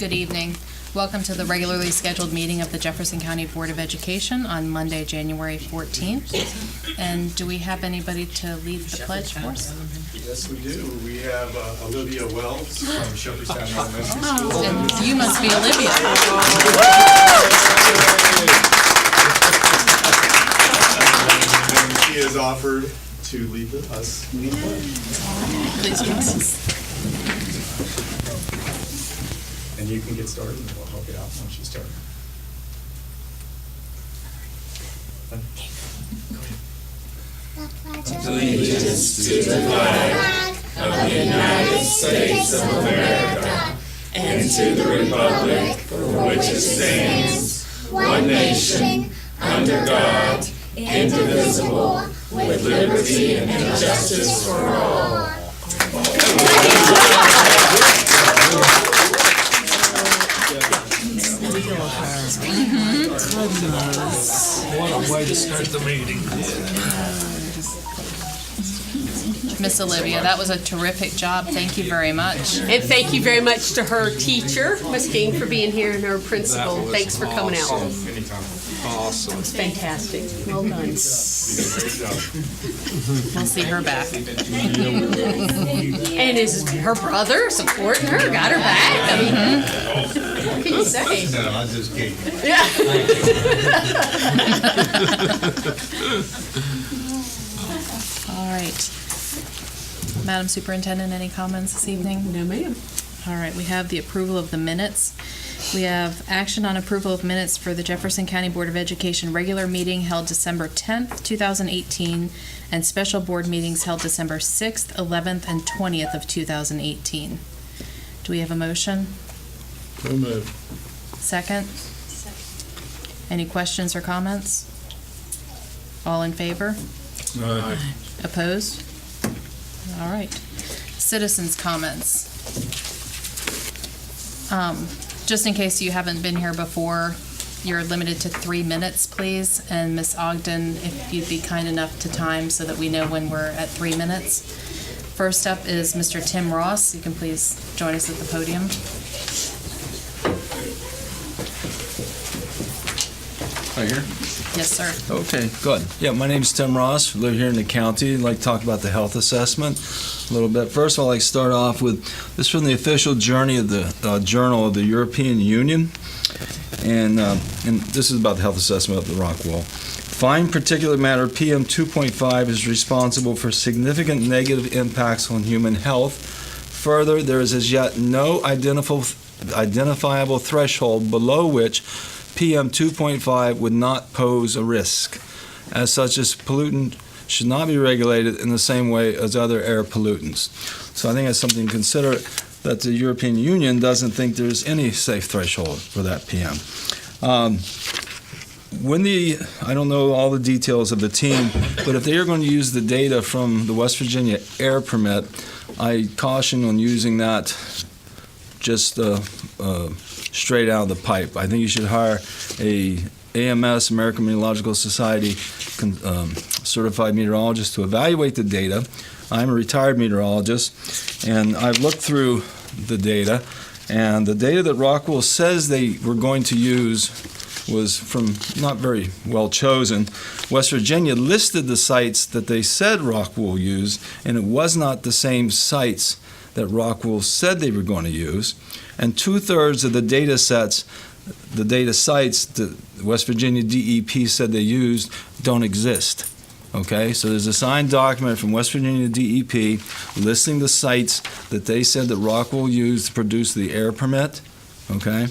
Good evening. Welcome to the regularly scheduled meeting of the Jefferson County Board of Education on Monday, January 14th. And do we have anybody to lead the pledge for us? Yes, we do. We have Olivia Wells from Jefferson Elementary School. And you must be Olivia. And she has offered to lead us in the pledge. Please join us. And you can get started, and we'll help you out once you start. Allegiance to the flag of the United States of America and to the republic for which it stands, one nation, under God, indivisible, with liberty and justice for all. What a way to start the meeting. Miss Olivia, that was a terrific job. Thank you very much. And thank you very much to her teacher, Ms. King, for being here, and her principal. Thanks for coming out. Anytime. Awesome. It's fantastic. Well done. You did a great job. We'll see her back. And is her brother supporting her? Got her back? I mean, what can you say? No, I just kidding. Yeah. All right. Madam Superintendent, any comments this evening? No, ma'am. All right, we have the approval of the minutes. We have action on approval of minutes for the Jefferson County Board of Education regular meeting held December 10th, 2018, and special board meetings held December 6th, 11th, and 20th of 2018. Do we have a motion? So moved. Second? Any questions or comments? All in favor? Aye. Opposed? All right. Citizens' comments. Just in case you haven't been here before, you're limited to 3 minutes, please. And Ms. Ogden, if you'd be kind enough to time so that we know when we're at 3 minutes. First up is Mr. Tim Ross. You can please join us at the podium. Right here? Yes, sir. Okay, good. Yeah, my name's Tim Ross. I live here in the county. I'd like to talk about the health assessment a little bit. First of all, I'd like to start off with this from the official journey of the Journal of the European Union. And this is about the health assessment of the rock wall. Fine particulate matter PM 2.5 is responsible for significant negative impacts on human health. Further, there is as yet no identifiable threshold below which PM 2.5 would not pose a risk. As such, this pollutant should not be regulated in the same way as other air pollutants. So I think that's something to consider, that the European Union doesn't think there's any safe threshold for that PM. I don't know all the details of the team, but if they are going to use the data from the West Virginia air permit, I caution on using that just straight out of the pipe. I think you should hire a AMS, American Meteorological Society, certified meteorologist to evaluate the data. I'm a retired meteorologist, and I've looked through the data, and the data that Rockwell says they were going to use was from not very well chosen. West Virginia listed the sites that they said Rockwell used, and it was not the same sites that Rockwell said they were going to use. And 2/3 of the data sites that West Virginia DEP said they used don't exist. Okay, so there's a signed document from West Virginia DEP listing the sites that they said that Rockwell used to produce the air permit. Okay,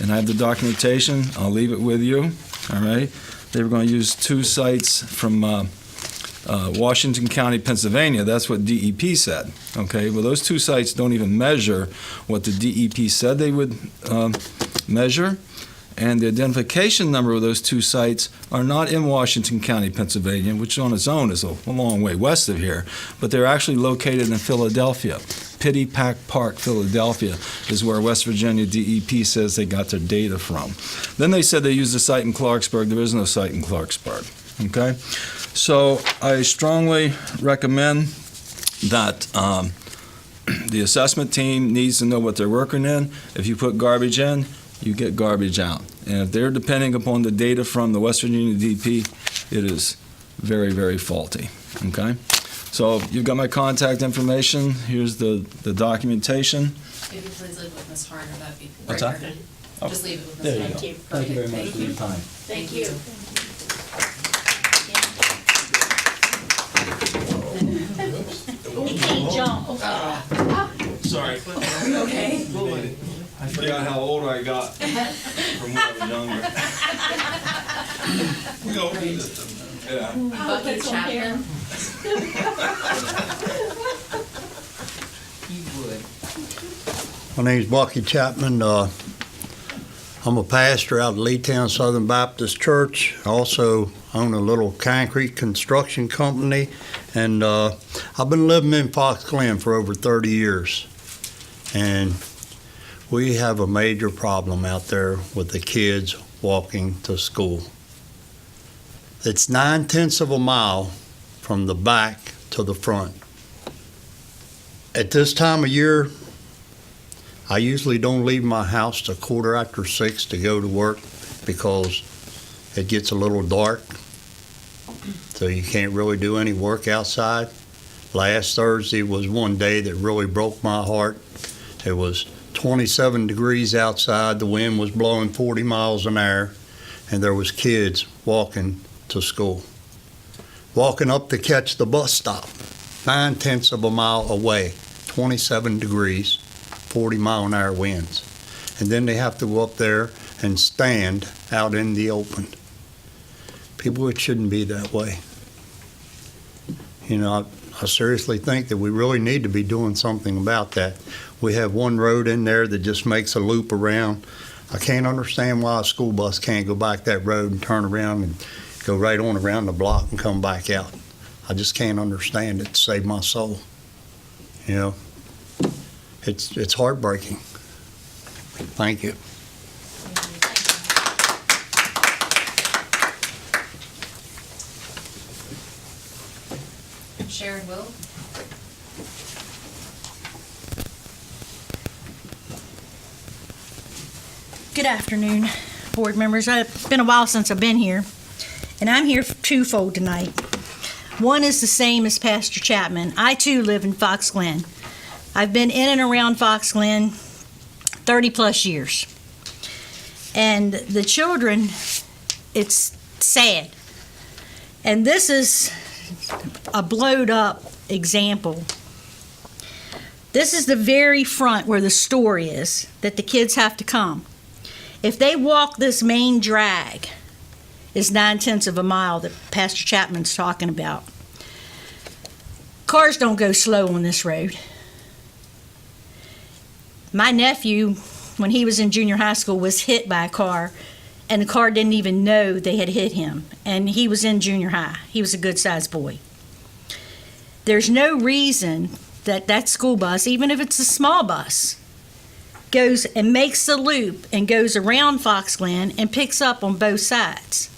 and I have the documentation. I'll leave it with you. All right, they were going to use 2 sites from Washington County, Pennsylvania. That's what DEP said. Okay, well, those 2 sites don't even measure what the DEP said they would measure, and the identification number of those 2 sites are not in Washington County, Pennsylvania, which on its own is a long way west of here, but they're actually located in Philadelphia. Pitty-Pack Park, Philadelphia, is where West Virginia DEP says they got their data from. Then they said they used a site in Clarksburg. There is no site in Clarksburg. Okay? So I strongly recommend that The assessment team needs to know what they're working in. If you put garbage in, you get garbage out. And if they're depending upon the data from the West Virginia DP, it is very, very faulty, okay? So you've got my contact information. Here's the documentation. If you please leave with Ms. Harner, that'd be great. What's that? Just leave it with There Ms. you Harner. go. Thank you very much for your time. Thank you. He can't jump. Sorry. Okay. I forgot how old I got from when I was younger. Yeah. Bucky Chapman. My name's Bucky Chapman. I'm a pastor out of Leetown Southern Baptist Church. I also own a little concrete construction company, and I've been living in Fox Glen for over 30 years. And we have a major problem out there with the kids walking to school. It's 9/10 of a mile from the back to the front. At this time of year, I usually don't leave my house till 6:15 to go to work because it gets a little dark, so you can't really do any work outside. Last Thursday was one day that really broke my heart. It was 27 degrees outside, the wind was blowing 40 miles an hour, and there was kids walking to school, walking up to catch the bus stop, 9/10 of a mile away, 27 degrees, 40-mile-an-hour winds. And then they have to go up there and stand out in the open. People, it shouldn't be that way. You know, I seriously think that we really need to be doing something about that. We have one road in there that just makes a loop around. I can't understand why a school bus can't go back that road and turn around and go right on around the block and come back out. I just can't understand it to save my soul. You know, it's heartbreaking. Thank you. Sharon Will. Good afternoon, board members. It's been a while since I've been here, and I'm here for twofold tonight. One is the same as Pastor Chapman. I, too, live in Fox Glen. I've been in and around Fox Glen 30-plus years. And the children, it's sad. And this is a blowed-up example. This is the very front where the store is that the kids have to come. If they walk this main drag, is 9/10 of a mile that Pastor Chapman's talking about. Cars don't go slow on this road. My nephew, when he was in junior high school, was hit by a car, and the car didn't even know they had hit him, and he was in junior high. He was a good-sized boy. There's no reason that that school bus, even if it's a small bus, goes and makes the loop and goes around Fox Glen and picks up on both sides.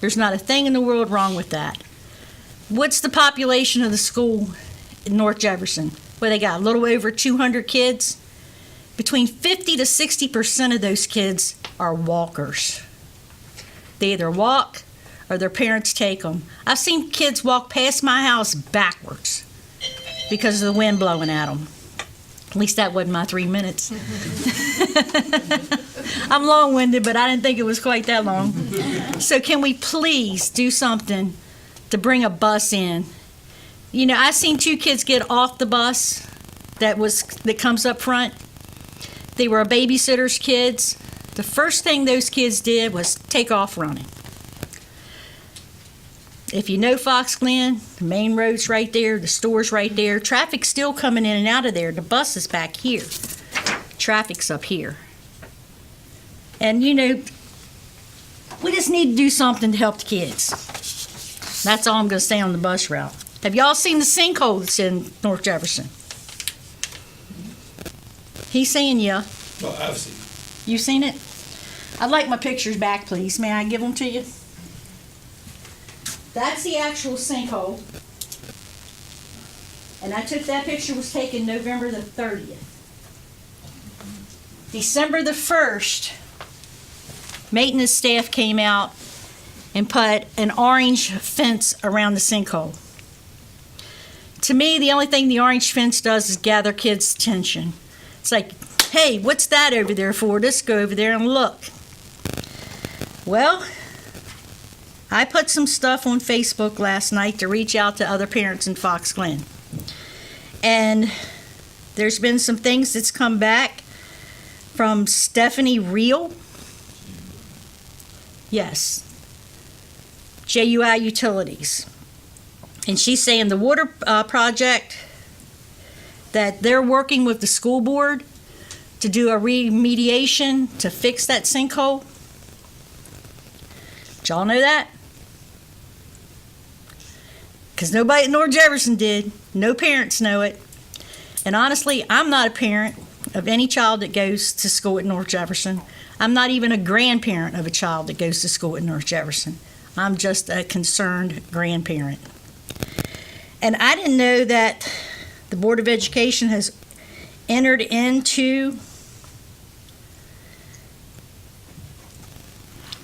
There's not a thing in the world wrong with that. What's the population of the school in North Jefferson? Well, they got a little over 200 kids. Between 50 to 60% of those kids are walkers. They either walk or their parents take them. I've seen kids walk past my house backwards because of the wind blowing at them. At least that wasn't my 3 minutes. I'm long-winded, but I didn't think it was quite that long. So can we please do something to bring a bus in? You know, I seen 2 kids get off the bus that comes up front. They were a babysitter's kids. The first thing those kids did was take off running. If you know Fox Glen, the main road's right there, the store's right there. Traffic's still coming in and out of there. The bus is back here. Traffic's up here. And, you know, we just need to do something to help the kids. That's all I'm going to say on the bus route. Have y'all seen the sinkhole that's in North Jefferson? He's saying yeah. Well, I've seen. You seen it? I'd like my pictures back, please. May I give them to you? That's the actual sinkhole. And I took that picture, was taken November the 30th. December the 1st, maintenance staff came out and put an orange fence around the sinkhole. To me, the only thing the orange fence does is gather kids' attention. It's like, hey, what's that over there for? Let's go over there and look. Well, I put some stuff on Facebook last night to reach out to other parents in Fox Glen. And there's been some things that's come back from Stephanie Reel. Yes. JUI Utilities. And she's saying the water project that they're working with the school board to do a remediation to fix that sinkhole. Did y'all know that? Because nobody at North Jefferson did. No parents know it. And honestly, I'm not a parent of any child that goes to school at North Jefferson. I'm not even a grandparent of a child that goes to school at North Jefferson. I'm just a concerned grandparent. And I didn't know that the Board of Education has entered into,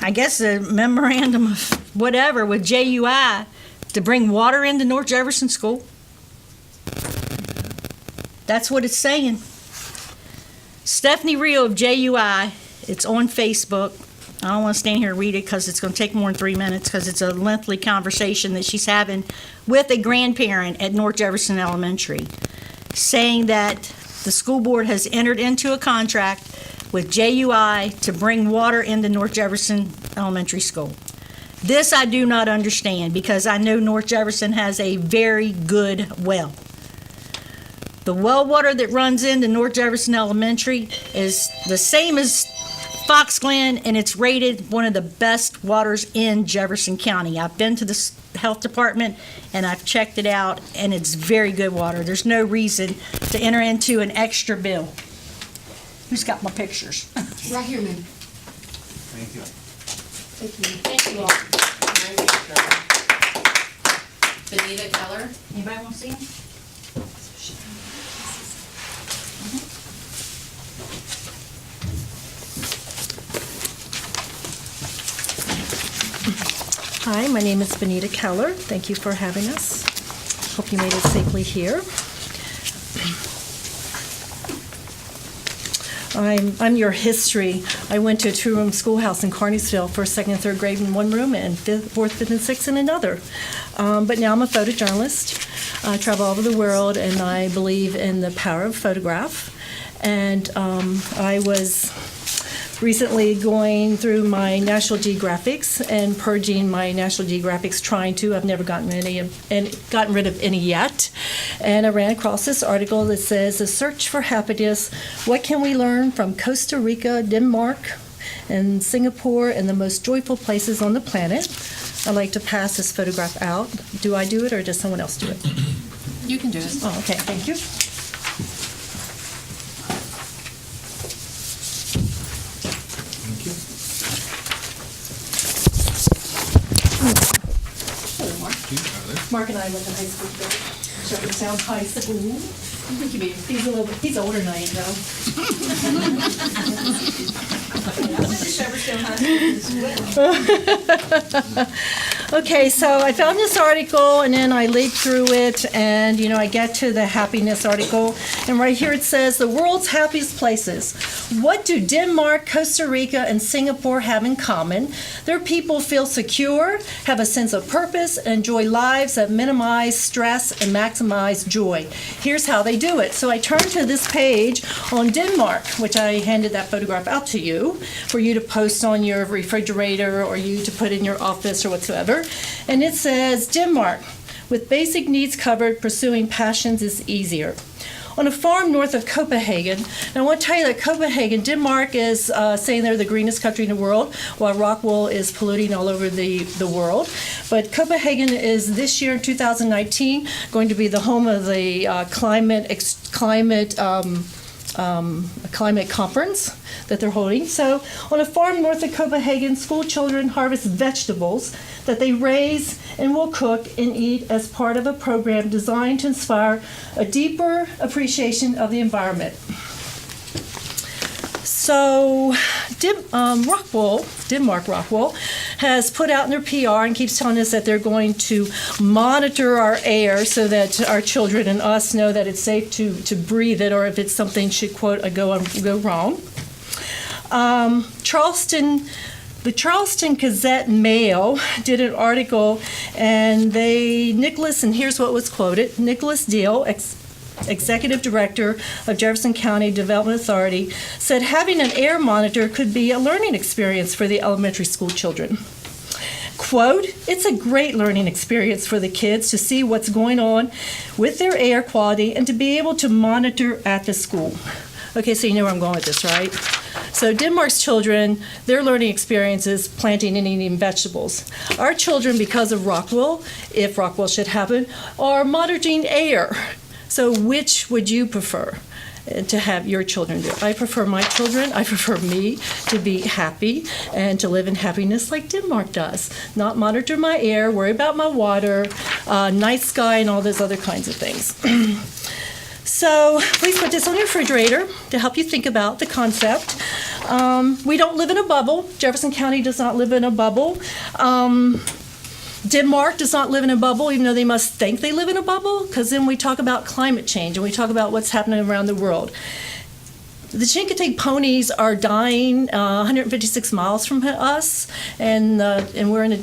I guess, a memorandum of whatever with JUI to bring water into North Jefferson School. That's what it's saying. Stephanie Reel of JUI, it's on Facebook. I don't want to stand here and read it because it's going to take more than 3 minutes because it's a lengthy conversation that she's having with a grandparent at North Jefferson Elementary, saying that the school board has entered into a contract with JUI to bring water into North Jefferson Elementary School. This I do not understand because I know North Jefferson has a very good well. The well water that runs into North Jefferson Elementary is the same as Fox Glen, and it's rated one of the best waters in Jefferson County. I've been to the health department and I've checked it out, and it's very good water. There's no reason to enter into an extra bill. Who's got my pictures? Right here, ma'am. Thank you. Thank you all. Benita Keller. Anybody want to see them? Hi, my name is Benita Keller. Thank you for having us. Hope you made it safely here. I'm your history. I went to a two-room schoolhouse in Carneysville for second and third grade in one room and fourth, fifth, and sixth in another. But now I'm a photojournalist. I travel all over the world, and I believe in the power of photograph. And I was recently going through my National Geographics and purging my National Geographics, I've never gotten rid of any yet. And I ran across this article that says, "The Search for Happiness, What Can We Learn from Costa Rica, Denmark, and Singapore, and the Most Joyful Places on the Planet." I'd like to pass this photograph out. Do I do it, or does someone else do it? You can do it. Oh, okay, thank you. Mark and I went to high school together. Jefferson High School. He's older than I am, though. I went to Jefferson High School as well. Okay, so I found this article, and then I leafed through it, and, I get to the happiness article, and right here it says, "The world's happiest places. What do Denmark, Costa Rica, and Singapore have in common? Their people feel secure, have a sense of purpose, and enjoy lives that minimize stress and maximize joy." Here's how they do it. So I turned to this page on Denmark, which I handed that photograph out to you for you to post on your refrigerator or you to put in your office or whatsoever. And it says, "Denmark, with basic needs covered, pursuing passions is easier." On a farm north of Copenhagen, and I want to tell you that Copenhagen, Denmark is saying they're the greenest country in the world, while rock wool is polluting all over the world. But Copenhagen is this year, in 2019, going to be the home of the climate a climate conference that they're holding. So on a farm north of Copenhagen, school children harvest vegetables that they raise and will cook and eat as part of a program designed to inspire a deeper appreciation of the environment. So Denmark Rockwell has put out in their PR and keeps telling us that they're going to monitor our air so that our children and us know that it's safe to breathe it, or if it's something should, quote, go wrong. The Charleston Gazette Mail did an article, and and here's what was quoted, Nicholas Deal, Executive Director of Jefferson County Development Authority, said having an air monitor could be a learning experience for the elementary school children. Quote, it's a great learning experience for the kids to see what's going on with their air quality and to be able to monitor at the school. Okay, so you know where I'm going with this, right? So Denmark's children, their learning experience is planting and eating vegetables. Our children, because of Rockwell, if Rockwell should happen, are monitoring air. So which would you prefer to have your children do? I prefer me to be happy and to live in happiness like Denmark does. Not monitor my air, worry about my water, night sky, and all those other kinds of things. So please put this on your refrigerator to help you think about the concept. We don't live in a bubble. Jefferson County does not live in a bubble. Denmark does not live in a bubble, even though they must think they live in a bubble, because then we talk about climate change and we talk about what's happening around the world. The Chincoteague ponies are dying 156 miles from us, and we're in the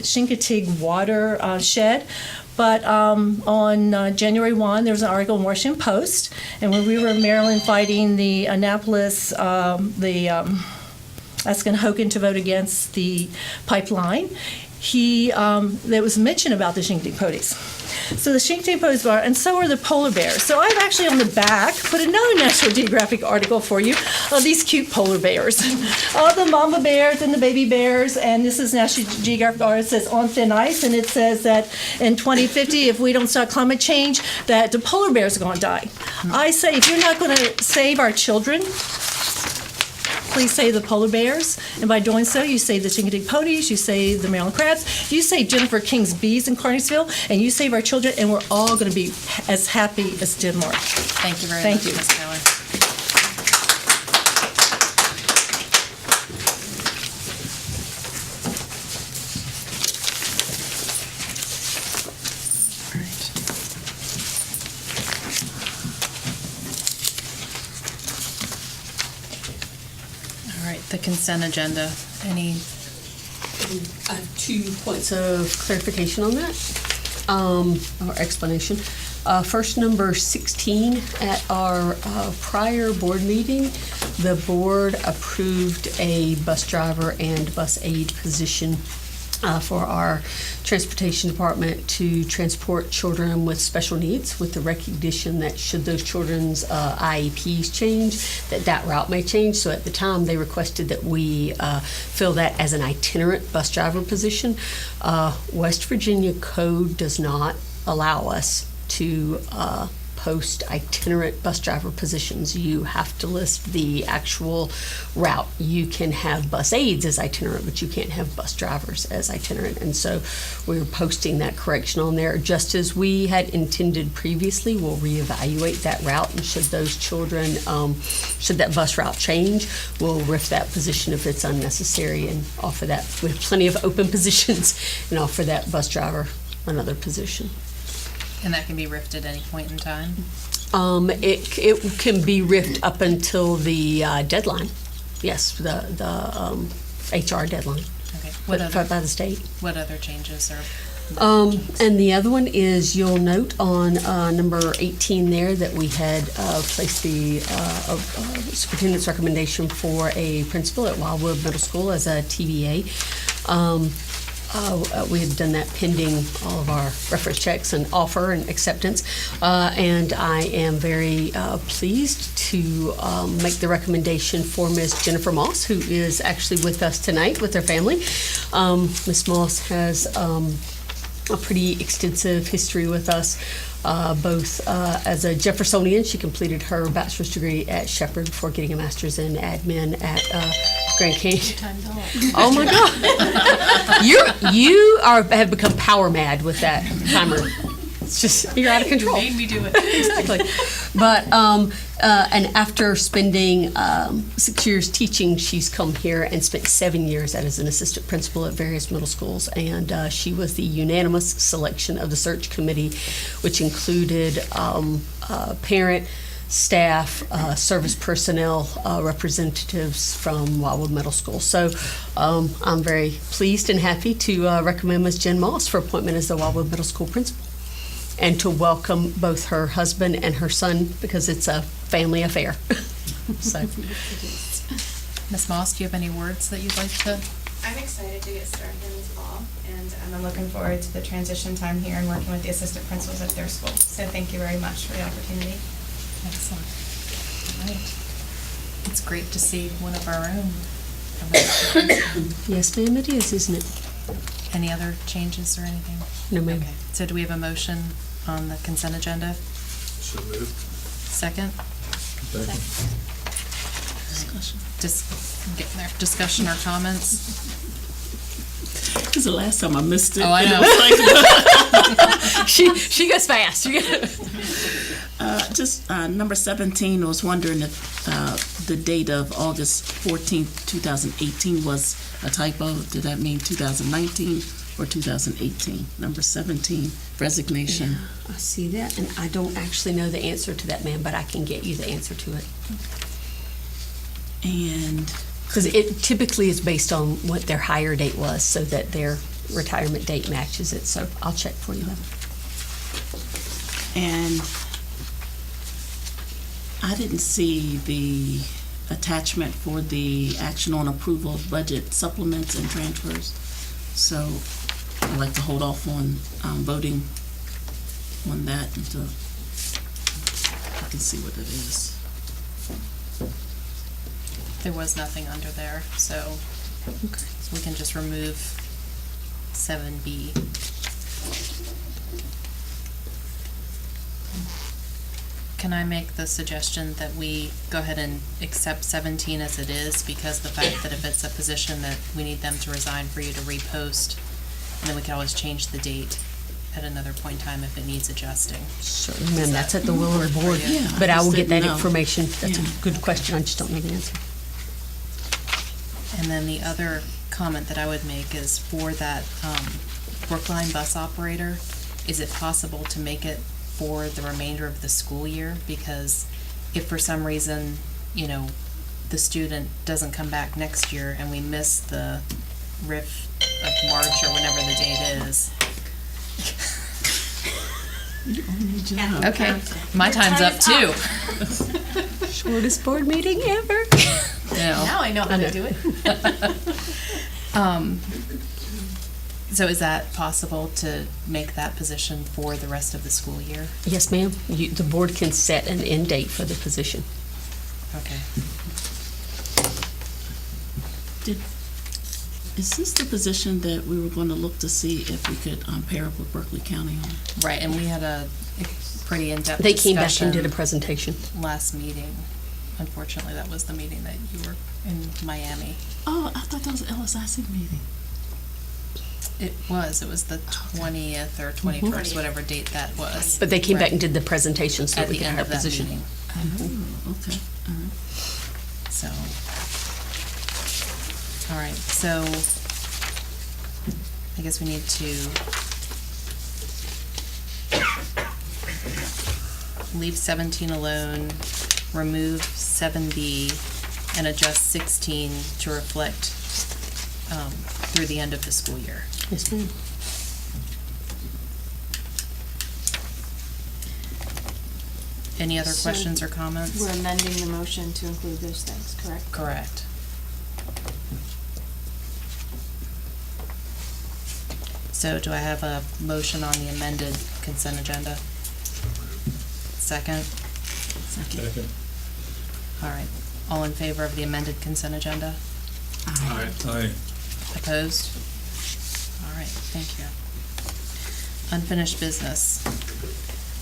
Chincoteague watershed. But on January 1, there was an article in Washington Post, and when we were in Maryland fighting the Annapolis, asking Hogan to vote against the pipeline, there was mention about the Chincoteague ponies. So the Chincoteague ponies are, and so are the polar bears. So I've actually on the back put another National Geographic article for you of these cute polar bears. All the mama bears and the baby bears, and this is National Geographic article. It says on thin ice, and it says that in 2050, if we don't stop climate change, that the polar bears are going to die. I say, if you're not going to save our children, please save the polar bears, and by doing so, you save the Chincoteague ponies, you save the Maryland crabs, you save Jennifer King's bees in Carneysville, and you save our children, and we're all going to be as happy as Denmark. Thank you very Thank much, you. Ms. Keller. All right, the consent agenda. Any? I have 2 points of clarification on that, or explanation. First, number 16, at our prior board meeting, the board approved a bus driver and bus aide position for our transportation department to transport children with special needs, with the recognition that should those children's IEPs change, that route may change. So at the time, they requested that we fill that as an itinerant bus driver position. West Virginia code does not allow us to post itinerant bus driver positions. You have to list the actual route. You can have bus aides as itinerant, but you can't have bus drivers as itinerant. And so we're posting that correction on there. Just as we had intended previously, we'll reevaluate that route, and should those children, should that bus route change, we'll RIF that position if it's unnecessary and offer that. We have plenty of open positions and offer that bus driver another position. And that can be riffed at any point in time? It can be riffed up until the deadline. Yes, the HR deadline. Okay. By the state. What other changes are? And the other one is, you'll note on number 18 there that we had placed the superintendent's recommendation for a principal at Wildwood Middle School as a TBA. We had done that pending all of our reference checks and offer and acceptance. And I am very pleased to make the recommendation for Ms. Jennifer Moss, who is actually with us tonight with her family. Ms. Moss has a pretty extensive history with us, both as a Jeffersonian. She completed her bachelor's degree at Shepherd before getting a master's in admin at Grand Canyon. Oh my God! you have become power mad with that timer. It's just, you're out of control. You made me do it. Exactly. But and after spending 6 years teaching, she's come here and spent 7 years as an assistant principal at various middle schools. And she was the unanimous selection of the search committee, which included parent, staff, service personnel, representatives from Wildwood Middle School. So I'm very pleased and happy to recommend Ms. Jen Moss for appointment as the Wildwood Middle School principal, and to welcome both her husband and her son, because it's a family affair. So, Ms. Moss, do you have any words that you'd like to? I'm excited to get started in this fall, and I'm looking forward to the transition time here and working with the assistant principals at their school. So thank you very much for the opportunity. Excellent. All right. It's great to see one of our own. yes, ma'am, it is, isn't it? Any other changes or anything? No, ma'am. Okay. So do we have a motion on the consent agenda? So moved. Second? Just getting there. Discussion or comments? This is the last time I missed it. Oh, I know. She goes fast. Just number 17, I was wondering if the date of August 14th, 2018 was a typo. Did that mean 2019 or 2018? Number 17, resignation. I see that, and I don't actually know the answer to that, ma'am, but I can get you the answer to it. And Because it typically is based on what their hire date was, so that their retirement date matches it. So I'll check for you, ma'am. And I didn't see the attachment for the action on approval of budget supplements and transfers. So I'd like to hold off on voting on that until I can see what it is. There was nothing under there, so we can just remove 7B. Can I make the suggestion that we go ahead and accept 17 as it is, because the fact that if it's a position that we need them to resign for you to repost, and then we can always change the date at another point in time if it needs adjusting. Certainly, ma'am, that's at the will of the board. Yeah, But I will get that didn't know. information. That's Yeah. a good question. I just don't know the answer. And then the other comment that I would make is for that Brookline bus operator, is it possible to make it for the remainder of the school year? Because if for some reason, the student doesn't come back next year and we miss the RIF of March or whenever the date is. Okay, my time's up too. Shortest board meeting ever. Now I know how to do it. So is that possible to make that position for the rest of the school year? Yes, ma'am. The board can set an end date for the position. Okay. Is this the position that we were going to look to see if we could pair up with Berkeley County on? Right, and we had a pretty in-depth They came back and discussion did a presentation. last meeting. Unfortunately, that was the meeting that you were in Miami. Oh, I thought that was an LSIC meeting. It was the 20th or 21st, whatever date that was. But they came back Right. and did the presentation so At that we the could end hire of a that position. meeting. Oh, okay. All right. So, all right, so I guess we need to leave 17 alone, remove 7B, and adjust 16 to reflect through the end of the school year. Yes, ma'am. Any other So questions or comments? We're amending the motion to include those things, correct? Correct. So do I have a motion on the amended consent agenda? Second? Second. All right. All in favor of the amended consent agenda? Aye. Opposed? All right, thank you. Unfinished business.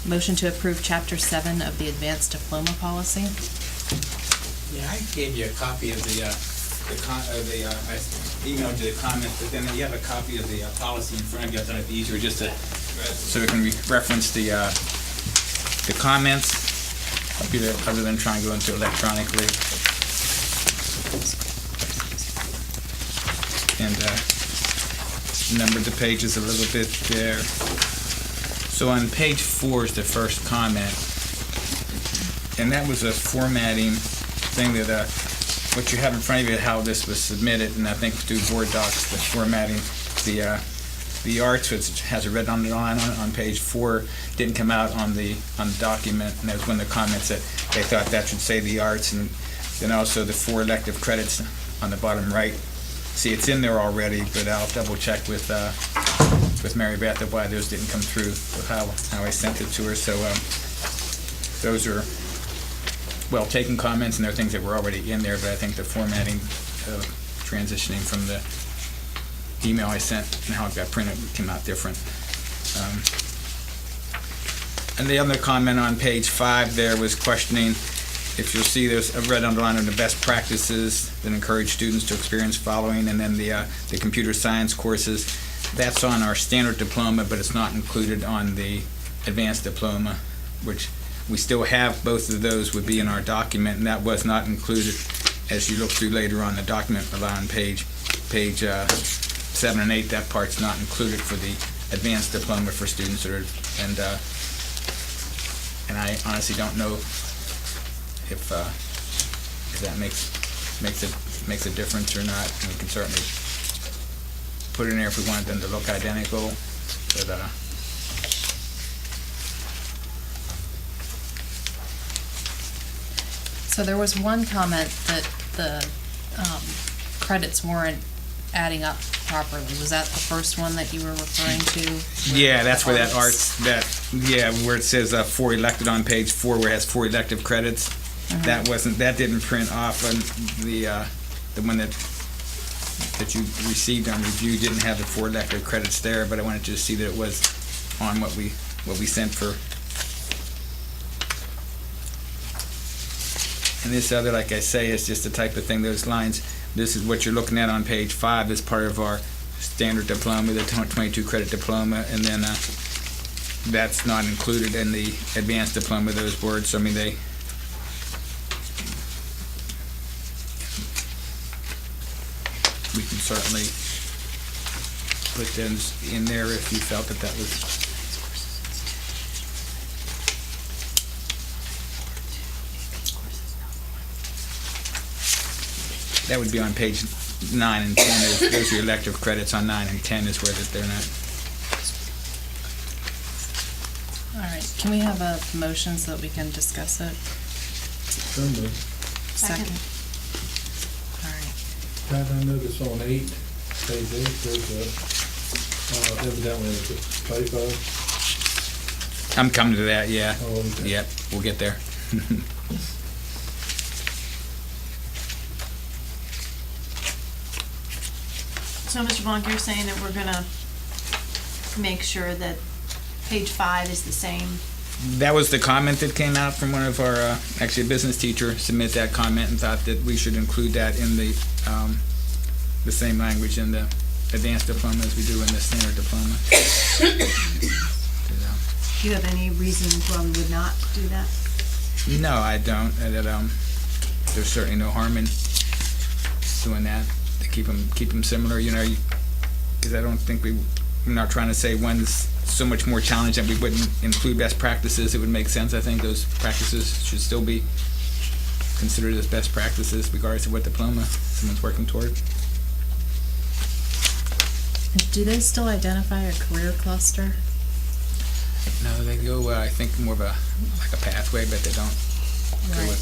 Motion to approve Chapter 7 of the Advanced Diploma Policy. Yeah, I gave you a copy of I emailed you the comments, but then you have a copy of the policy in front of you. I thought it'd be easier just to, so we can reference the comments, other than trying to go into electronically. And numbered the pages a little bit there. So on page 4 is the first comment, and that was a formatting thing that what you have in front of you, how this was submitted, and I think through board docs, the formatting, the arts, which has a red underline on it on page 4, didn't come out on the document, and that was one of the comments that they thought that should say the arts, and then also the 4 elective credits on the bottom right. See, it's in there already, but I'll double check with Mary Beth of why those didn't come through, or how I sent it to her. So those are well taken comments, and they're things that were already in there, but I think the formatting, transitioning from the email I sent and how it got printed came out different. And the other comment on page 5 there was questioning, if you'll see there's a red underline on the best practices that encourage students to experience following, and then the computer science courses. That's on our standard diploma, but it's not included on the advanced diploma, which we still have. Both of those would be in our document, and that was not included as you look through later on the document on page 7 and 8. That part's not included for the advanced diploma for students that are, and I honestly don't know if that makes a difference or not. And we can certainly put it in there if we wanted them to look identical. But So there was one comment that the credits weren't adding up properly. Was that the first one that you were referring to? yeah, that's where that arts, where it says 4 elected on page 4, where it has 4 elective credits. That didn't print off on the one that you received on review. Didn't have the 4 elective credits there, but I wanted you to see that it was on what we sent for. And this other, like I say, is just the type of thing, those lines. This is what you're looking at on page 5 as part of our standard diploma, the 22 credit diploma, and then that's not included in the advanced diploma, those words. So, I mean, we can certainly put those in there if you felt that was. That would be on page 9 and 10. Those are your elective credits on 9 and 10 is where that they're not. All right, can we have a motion so that we can discuss it? So moved. Second. All right. Pat, I noticed on 8, page 8, there's evidently a typo. I'm coming to that, yeah. Oh, okay. Yep, we'll get there. So, Mr. Blanc, you're saying that we're gonna make sure that page 5 is the same? That was the comment that came out from one of our, actually a business teacher submitted that comment and thought that we should include that in the same language in the advanced diploma as we do in the standard diploma. Do you have any reason why we would not do that? No, I don't. There's certainly no harm in doing that to keep them similar. You know, because I don't think we're not trying to say one's so much more challenging that we wouldn't include best practices. It would make sense. I think those practices should still be considered as best practices, regardless of what diploma someone's working toward. Do they still identify a career cluster? No, they go. I think more of a pathway, but they don't. Right.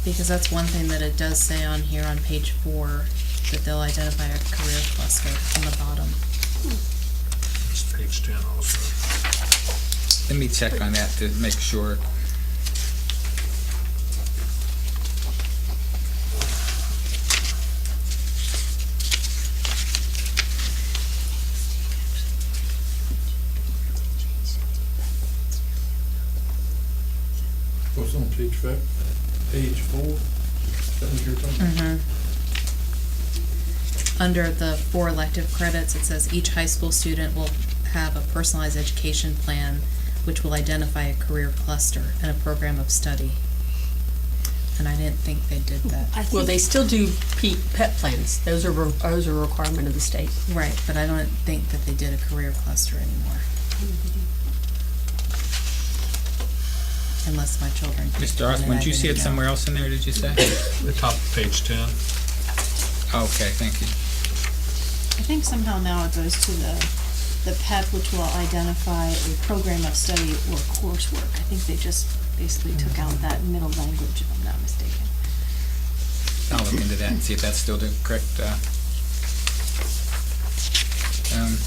Because that's one thing that it does say on here on page 4, that they'll identify a career cluster on the bottom. It's page 10 also. Let me check on that to make sure. page 4, is that what you're talking about? Under the 4 elective credits, it says each high school student will have a personalized education plan which will identify a career cluster and a program of study. And I didn't think they did that. Well, they still do PEP plans. Those are a requirement of the state. Right, but I don't think that they did a career cluster anymore. Unless my children. Mr. Osmond, did you see it somewhere else in there, did you say? The top of page 10. Okay, thank you. I think somehow now it goes to the PEP, which will identify a program of study or coursework. I think they just basically took out that middle language, if I'm not mistaken. I'll look into that and see if that's still the correct, and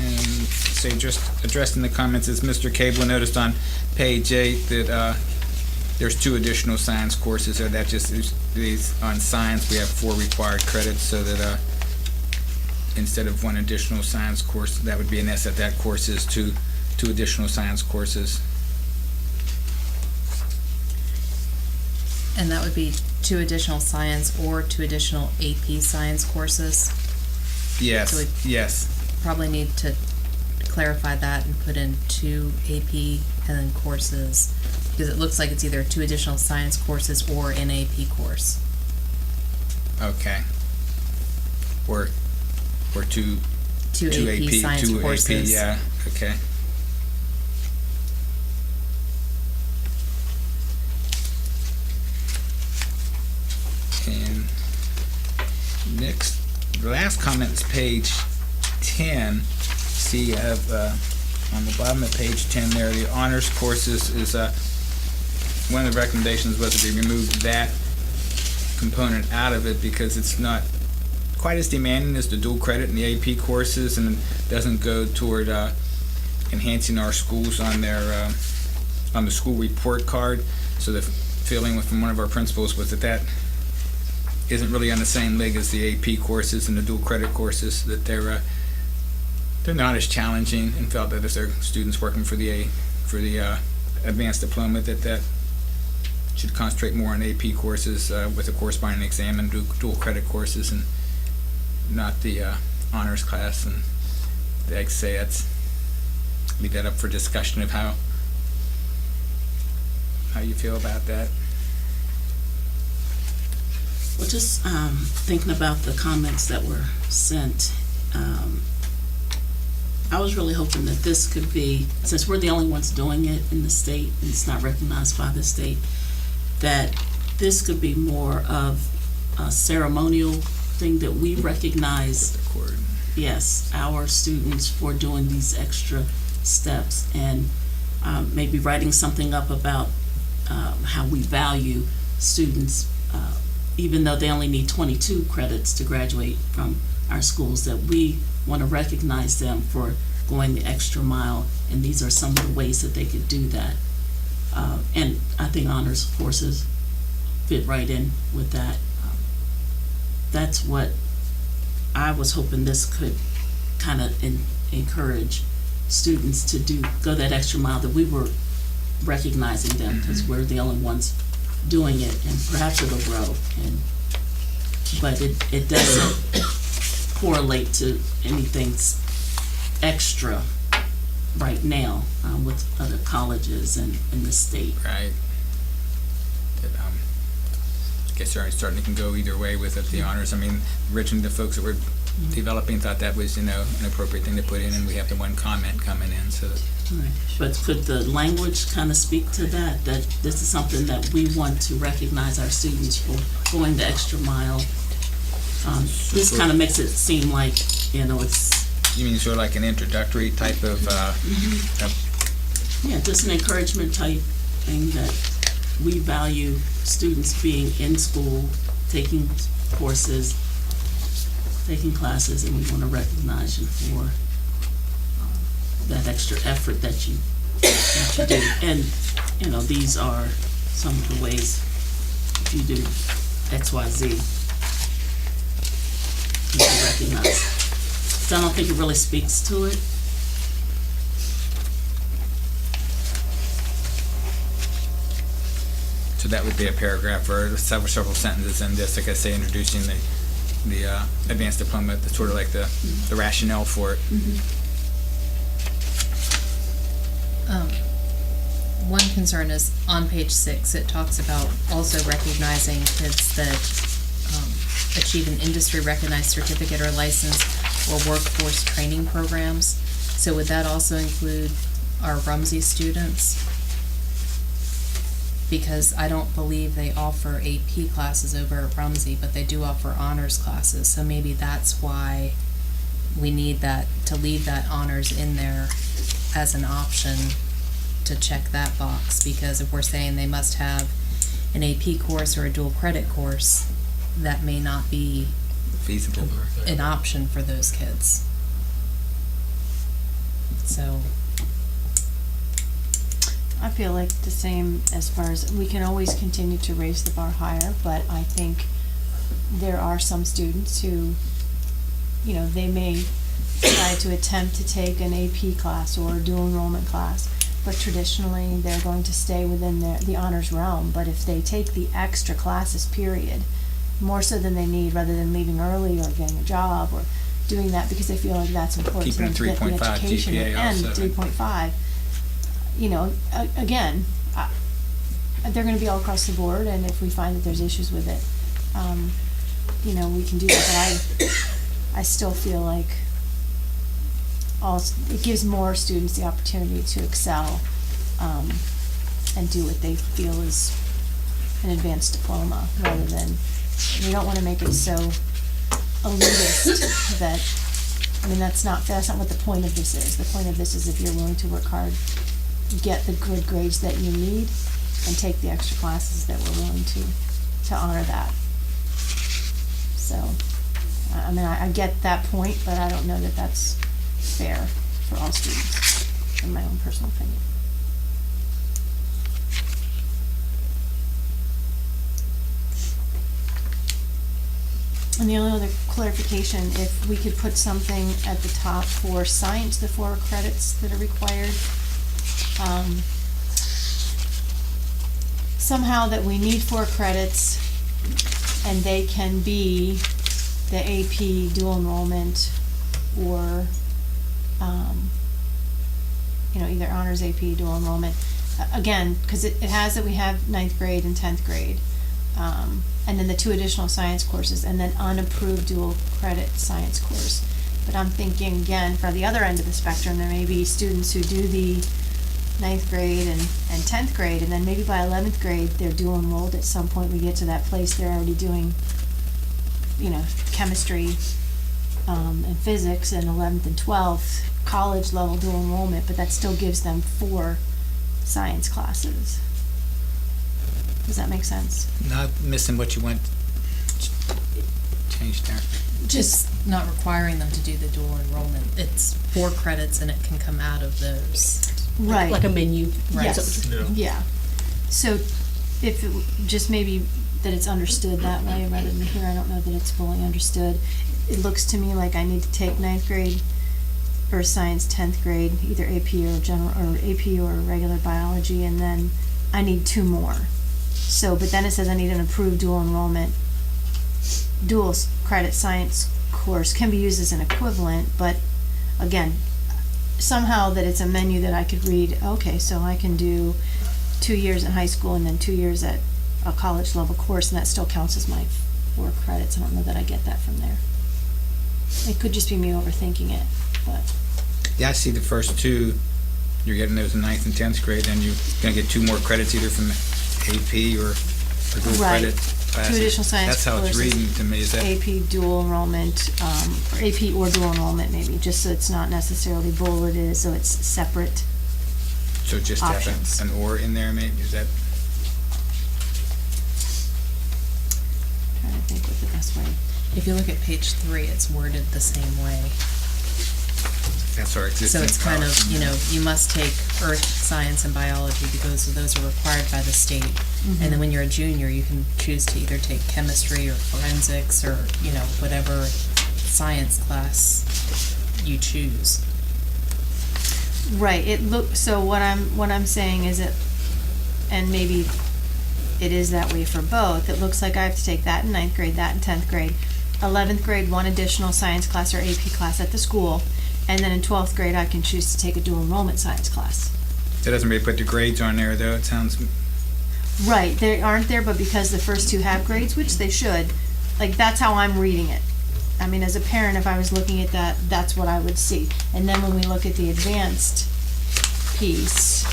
say just addressed in the comments is Mr. Cable noticed on page 8 that there's 2 additional science courses there. That just is on science we have 4 required credits, so that instead of 1 additional science course, that would be an S at that course is 2 additional science courses. And that would be 2 additional science or 2 additional AP science courses. Yes, So we- yes. Probably need to clarify that and put in 2 AP and then courses, because it looks like it's either 2 additional science courses or an AP course. Okay. Or 2 2 AP science 2 courses. AP, yeah, okay. And next, the last comment is page 10. See, you have on the bottom of page 10 there, the honors courses is one of the recommendations was that we remove that component out of it because it's not quite as demanding as the dual credit and the AP courses, and doesn't go toward enhancing our schools on their on the school report card. So the feeling from one of our principals was that isn't really on the same league as the AP courses and the dual credit courses, that they're not as challenging, and felt that if their students working for the advanced diploma, that should concentrate more on AP courses with a corresponding exam and dual credit courses, and not the honors class. And like I say, leave that up for discussion of how you feel about that. Well, just thinking about the comments that were sent, I was really hoping that this could be, since we're the only ones doing it in the state and it's not recognized by the state, that this could be more of a ceremonial thing that we recognize, yes, our students for doing these extra steps, and maybe writing something up about how we value students, even though they only need 22 credits to graduate from our schools, that we want to recognize them for going the extra mile, and these are some of the ways that they could do that. And I think honors courses fit right in with that. That's what I was hoping this could kind of encourage students to go that extra mile, that we were recognizing them because we're the only ones doing it, and perhaps it'll grow. But it doesn't correlate to anything extra right now with other colleges and in the state. Right. That, I guess they're starting to go either way with it, the honors. I mean, originally the folks that were developing thought that was, an appropriate thing to put in, and we have the one comment coming in. So. Right. But could the language kind of speak to that this is something that we want to recognize our students for going the extra mile? This kind of makes it seem like, it's... You mean sort of like an introductory type of... Yeah, just an encouragement type thing, that we value students being in school, taking courses, taking classes, and we want to recognize you for that extra effort that you do. And, these are some of the ways you do XYZ. You can recognize. So I don't think it really speaks to it. that would be a paragraph or several sentences in this, like I say, introducing the advanced diploma, the sort of like the rationale for it. One concern is on page 6, it talks about also recognizing kids that achieve an industry-recognized certificate or license or workforce training programs. So would that also include our Rumsey students? Because I don't believe they offer AP classes over at Rumsey, but they do offer honors classes. So maybe that's why we need that, to leave that honors in there as an option to check that box. Because if we're saying they must have an AP course or a dual credit course, that may not be Feasible. an option for those kids. So I feel like the same as far as, we can always continue to raise the bar higher, but I think there are some students who, you know, they may try to attempt to take an AP class or a dual enrollment class, but traditionally they're going to stay within the honors realm. But if they take the extra classes, period, more so than they need, rather than leaving early or getting a job or doing that because they feel like that's important Keeping to a them to get the 3.5 education GPA and also. 3.5. You know, again, they're going to be all across the board, and if we find that there's issues with it, you know, we can do that. But I still feel like it gives more students the opportunity to excel and do what they feel is an advanced diploma, rather than, we don't want to make it so elitist that, I mean, that's not what the point of this is. The point of this is if you're willing to work hard, get the good grades that you need, and take the extra classes, that we're willing to honor that. So, I mean, I get that point, but I don't know that that's fair for all students, in my own personal opinion. And the only other clarification, if we could put something at the top for science, the 4 credits that are required, somehow that we need 4 credits and they can be the AP dual enrollment or, you know, either honors AP dual enrollment. Again, because it has that we have 9th grade and 10th grade. And then the 2 additional science courses, and then unapproved dual credit science course. But I'm thinking, again, for the other end of the spectrum, there may be students who do the 9th grade and 10th grade, and then maybe by 11th grade, they're dual enrolled. At some point, we get to that place, they're already doing, you know, chemistry and physics in 11th and 12th, college level dual enrollment, but that still gives them 4 science classes. Does that make sense? Not missing what you went changed there. just not requiring them to do the dual enrollment. It's 4 credits and it can come out of those. Right. Like a menu. Right. Yes. Yeah. So if it just maybe that it's understood that way rather than here, I don't know that it's fully understood. It looks to me like I need to take 9th grade or science, 10th grade, either AP or general or AP or regular biology, and then I need 2 more. So, but then it says I need an approved dual enrollment, dual credit science course can be used as an equivalent, but again, somehow that it's a menu that I could read, okay, so I can do 2 years in high school and then 2 years at a college level course, and that still counts as my 4 credits. I don't know that I get that from there. It could just be me overthinking it, but. Yeah, I see the first 2, you're getting those in 9th and 10th grade, and you're gonna get 2 more credits either from AP or dual Right. credit classes. 2 additional science That's how it's courses, reading to me, is that? AP dual enrollment, or AP or dual enrollment maybe, just so it's not necessarily bulleted, so it's separate. So just have options. an or in there, maybe, is that? Trying to think what the best way. If you look at page 3, it's worded the same way. That's our existing. So it's kind of, policy. you know, you must take earth science and biology because those are required by the state. And then when you're a junior, you can choose to either take chemistry or forensics or, you know, whatever science class you choose. Right, so what I'm saying is it, and maybe it is that way for both. It looks like I have to take that in 9th grade, that in 10th grade. 11th grade, one additional science class or AP class at the school. And then in 12th grade, I can choose to take a dual enrollment science class. That doesn't really put the grades on there, though. It sounds, Right, they aren't there, but because the first two have grades, which they should, like, that's how I'm reading it. I mean, as a parent, if I was looking at that, that's what I would see. And then when we look at the advanced piece,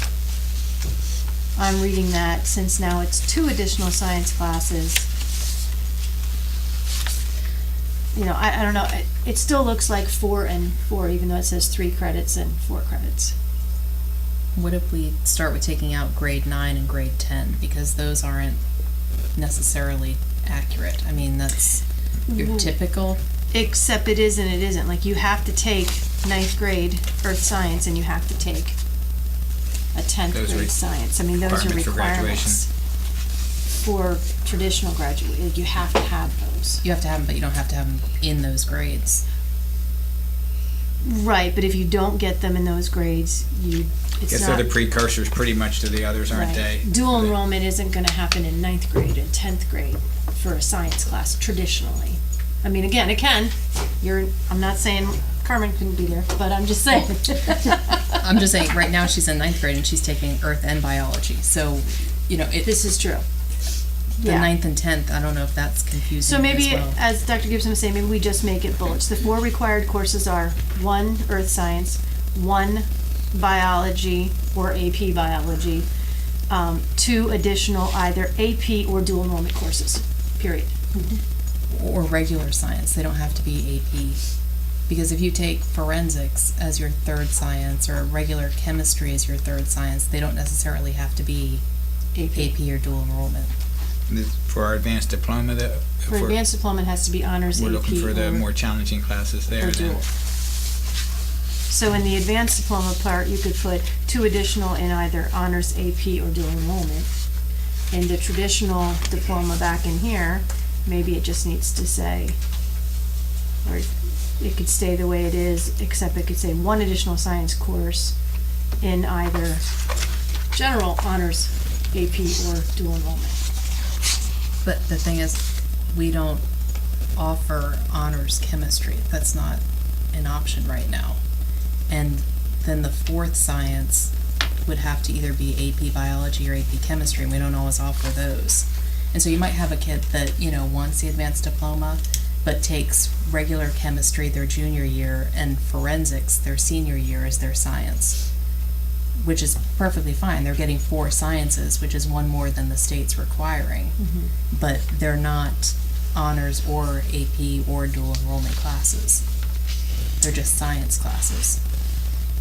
I'm reading that since now it's 2 additional science classes. You know, I don't know, it still looks like 4 and 4, even though it says 3 credits and 4 credits. What if we start with taking out grade 9 and grade 10, because those aren't necessarily accurate? I mean, that's your typical. Except it is and it isn't. Like, you have to take 9th grade earth science and you have to take a 10th Those are grade science. I mean, those are requirements for requirements for traditional graduate. Like, you have to have those. You have to have them, but you don't have to have them in those grades. Right, but if you don't get them in those grades, it's guess not. they're the precursors pretty much to the others, aren't right. they? Dual enrollment isn't going to happen in 9th grade and 10th grade for a science class traditionally. I mean, again, it can. I'm not saying Carmen couldn't be there, but I'm just saying. I'm just saying, right now she's in 9th grade and she's taking earth and biology. So, you know, This is true. the Yeah. 9th and 10th, I don't know if that's confusing So maybe, as well. as Dr. Gibson was saying, maybe we just make it bullets. The 4 required courses are 1 earth science, 1 biology or AP biology, 2 additional either AP or dual enrollment courses, period. Or regular science, they don't have to be AP. Because if you take forensics as your 3rd science or regular chemistry as your 3rd science, they don't necessarily have to be AP or dual enrollment. For our advanced diploma, For advanced diploma, it has to be honors, we're AP, looking for the or more challenging classes there. or Then. dual. So in the advanced diploma part, you could put 2 additional in either honors, AP, or dual enrollment. In the traditional diploma back in here, maybe it just needs to say, or it could stay the way it is, except it could say 1 additional science course in either general honors, AP, or dual enrollment. But the thing is, we don't offer honors chemistry. That's not an option right now. And then the 4th science would have to either be AP biology or AP chemistry, and we don't always offer those. And so you might have a kid that, you know, wants the advanced diploma, but takes regular chemistry their junior year and forensics their senior year as their science, which is perfectly fine. They're getting 4 sciences, which is 1 more than the state's requiring. But they're not honors or AP or dual enrollment classes. They're just science classes.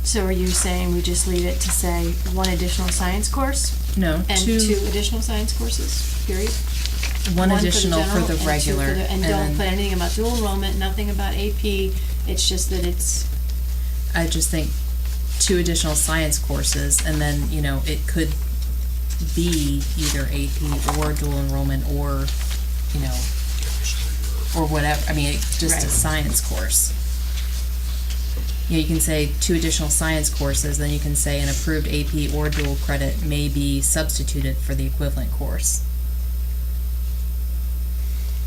So are you saying we just leave it to say 1 additional science course? No, And 2 additional science courses, period? one for the additional for general the and 2 for regular. and don't then put anything about dual enrollment, nothing about AP, it's just that it's, I just think 2 additional science courses, and then, you know, it could be either AP or dual enrollment or, you know, or whatever. I mean, it's just a Right. science course. Yeah, you can say 2 additional science courses, then you can say an approved AP or dual credit may be substituted for the equivalent course.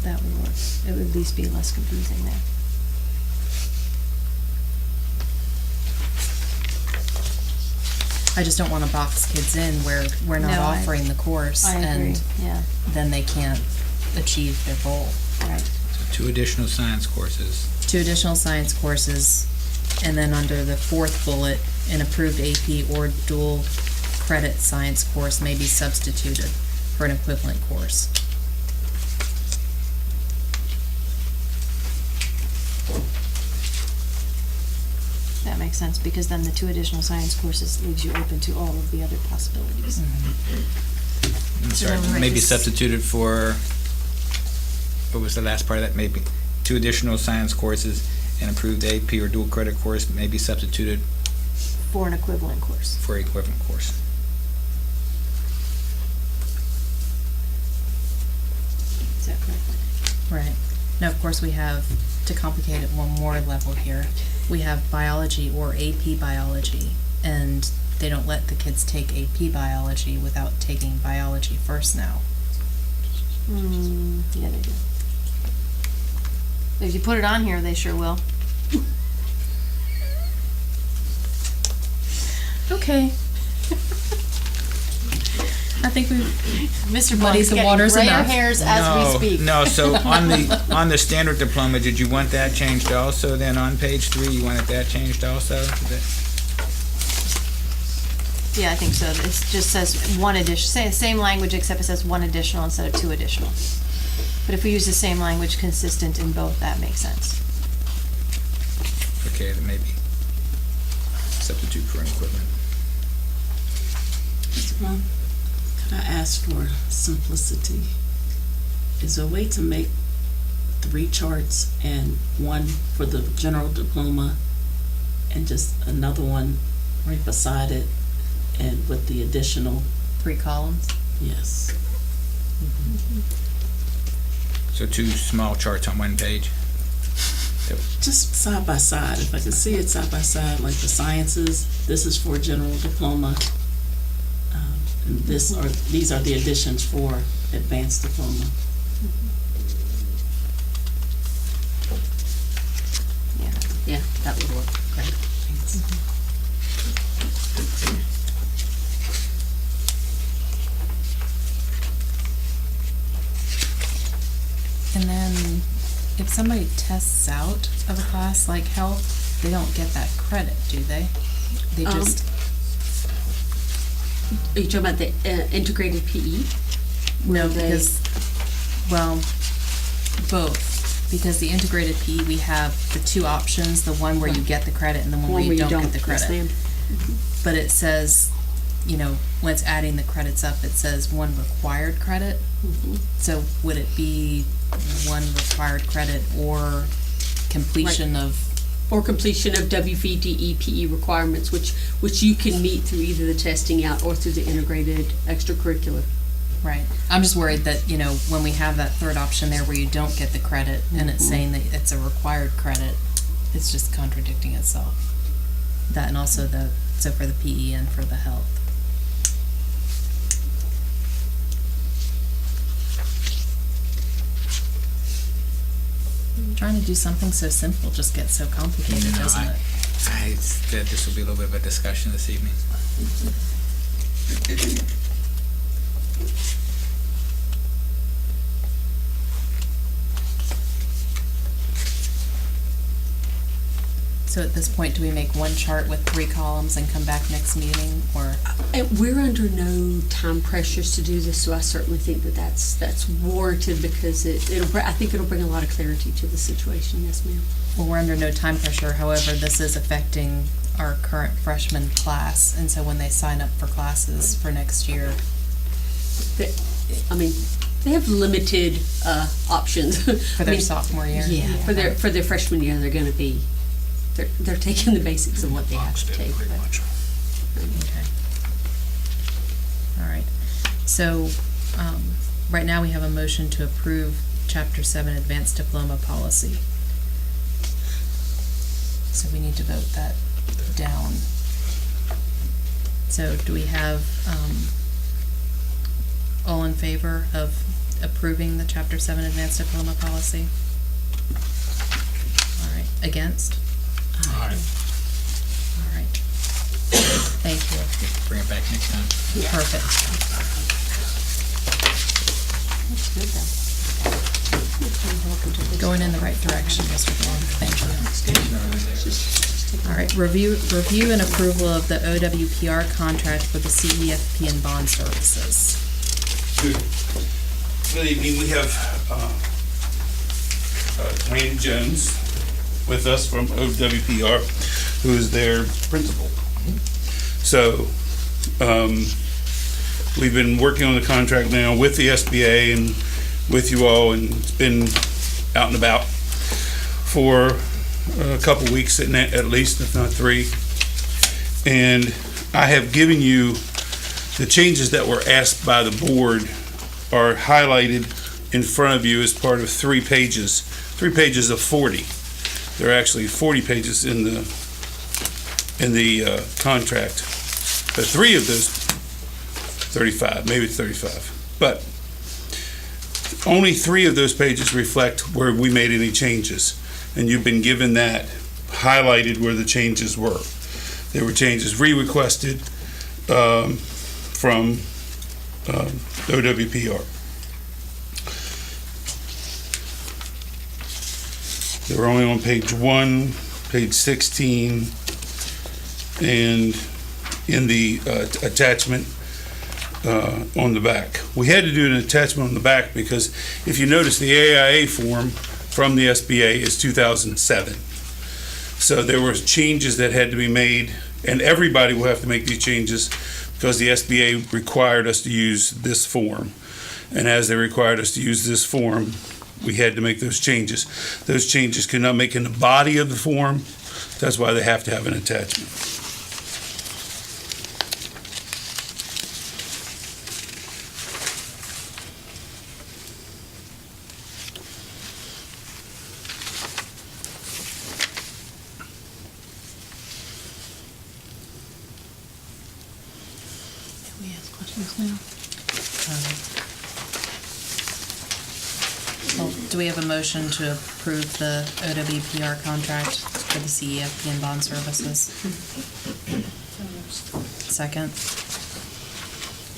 that would work. It would at least be less confusing there. I just don't want to box kids in where we're not No, offering the course I agree, and yeah, then they can't achieve their goal. right. So 2 additional science courses. 2 additional science courses, and then under the 4th bullet, an approved AP or dual credit science course may be substituted for an equivalent course. That makes sense, because then the 2 additional science courses leaves you open to all of the other possibilities. I'm So sorry, then we'll maybe make this- substituted for, what was the last part of that? Maybe 2 additional science courses, an approved AP or dual credit course may be substituted For an equivalent course. for equivalent course. Is that correct? Right. Now, of course, we have, to complicate it one more level here, we have biology or AP biology, and they don't let the kids take AP biology without taking biology first now. Yeah, they do. If you put it on here, they sure will. Okay. I think we Mr. muddies Blank's the getting waters grayer enough. hairs as we speak. No, so on the standard diploma, did you want that changed also? Then on page 3, you wanted that changed also? Yeah, I think so. It just says one addition, same language except it says one additional instead of two additional. But if we use the same language consistent in both, that makes sense. Okay, then maybe substitute for equipment. Mr. Brown, could I ask for simplicity? Is there a way to make 3 charts and one for the general diploma and just another one right beside it and with the additional? 3 columns. Yes. So 2 small charts on one page. Just side by side, if I could see it side by side, like the sciences, this is for general diploma. And these are the additions for advanced diploma. Yeah, that would work. Great. Thanks. And then if somebody tests out of a class like health, they don't get that credit, do they? They just, Are you talking about the integrated PE? no, they- because, well, both. Because the integrated PE, we have the 2 options, the one where you get the credit and the one where you don't get the Yes, credit. ma'am. But it says, you know, when it's adding the credits up, it says 1 required credit. So would it be 1 required credit or completion of? Or completion of WVDE PE requirements, which you can meet through either the testing out or through the integrated extracurricular. Right. I'm just worried that, you know, when we have that 3rd option there where you don't get the credit and it's saying that it's a required credit, it's just contradicting itself. That and also so for the PE and for the health. Trying to do something so simple just gets so complicated, doesn't it? I said this will be a little bit of a discussion this evening. So at this point, do we make 1 chart with 3 columns and come back next meeting, or? And we're under no time pressures to do this, so I certainly think that that's warranted because I think it'll bring a lot of clarity to the situation. Yes, ma'am. Well, we're under no time pressure, however, this is affecting our current freshman class, and so when they sign up for classes for next year. I mean, they have limited options. For their sophomore year? Yeah, for their freshman year, they're gonna be, they're taking the basics of what they have to take. Okay. All right. So, right now we have a motion to approve Chapter 7 Advanced Diploma Policy. So we need to vote that down. So do we have, all in favor of approving the Chapter 7 Advanced Diploma Policy? All right. Against? Aye. All right. Thank you. Bring it back next time. Perfect. That's good, though. Going in the right direction, Mr. Vaughn. Thank you. All right, review and approval of the OWPR contract for the CEFP and bond services. Good evening. We have Randy Jones with us from OWPR, who is their principal. So we've been working on the contract now with the SBA and with you all, and it's been out and about for a couple weeks at least, if not 3. And I have given you the changes that were asked by the board are highlighted in front of you as part of 3 pages of 40. There are actually 40 pages in the contract, but 3 of those 35, maybe 35. But only 3 of those pages reflect where we made any changes. And you've been given that highlighted where the changes were. There were changes re-requested from OWPR. They were only on page 1, page 16, and in the attachment on the back. We had to do an attachment on the back because if you notice, the AIA form from the SBA is 2007. So there were changes that had to be made, and everybody will have to make these changes because the SBA required us to use this form. And as they required us to use this form, we had to make those changes. Those changes could not make in the body of the form. That's why they have to have an attachment. Can we ask questions now? Well, do we have a motion to approve the OWPR contract for the CEFP and bond services? Second?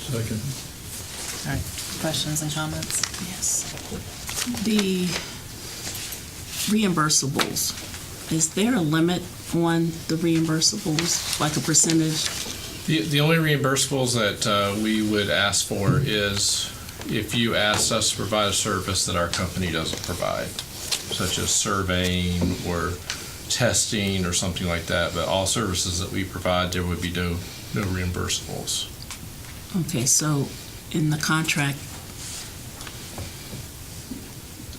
Second. All right, questions and comments? Yes. The reimbursables, is there a limit on the reimbursables, like a percentage? The only reimbursables that we would ask for is if you ask us to provide a service that our company doesn't provide, such as surveying or testing or something like that. But all services that we provide, there would be no reimbursables. Okay, so in the contract,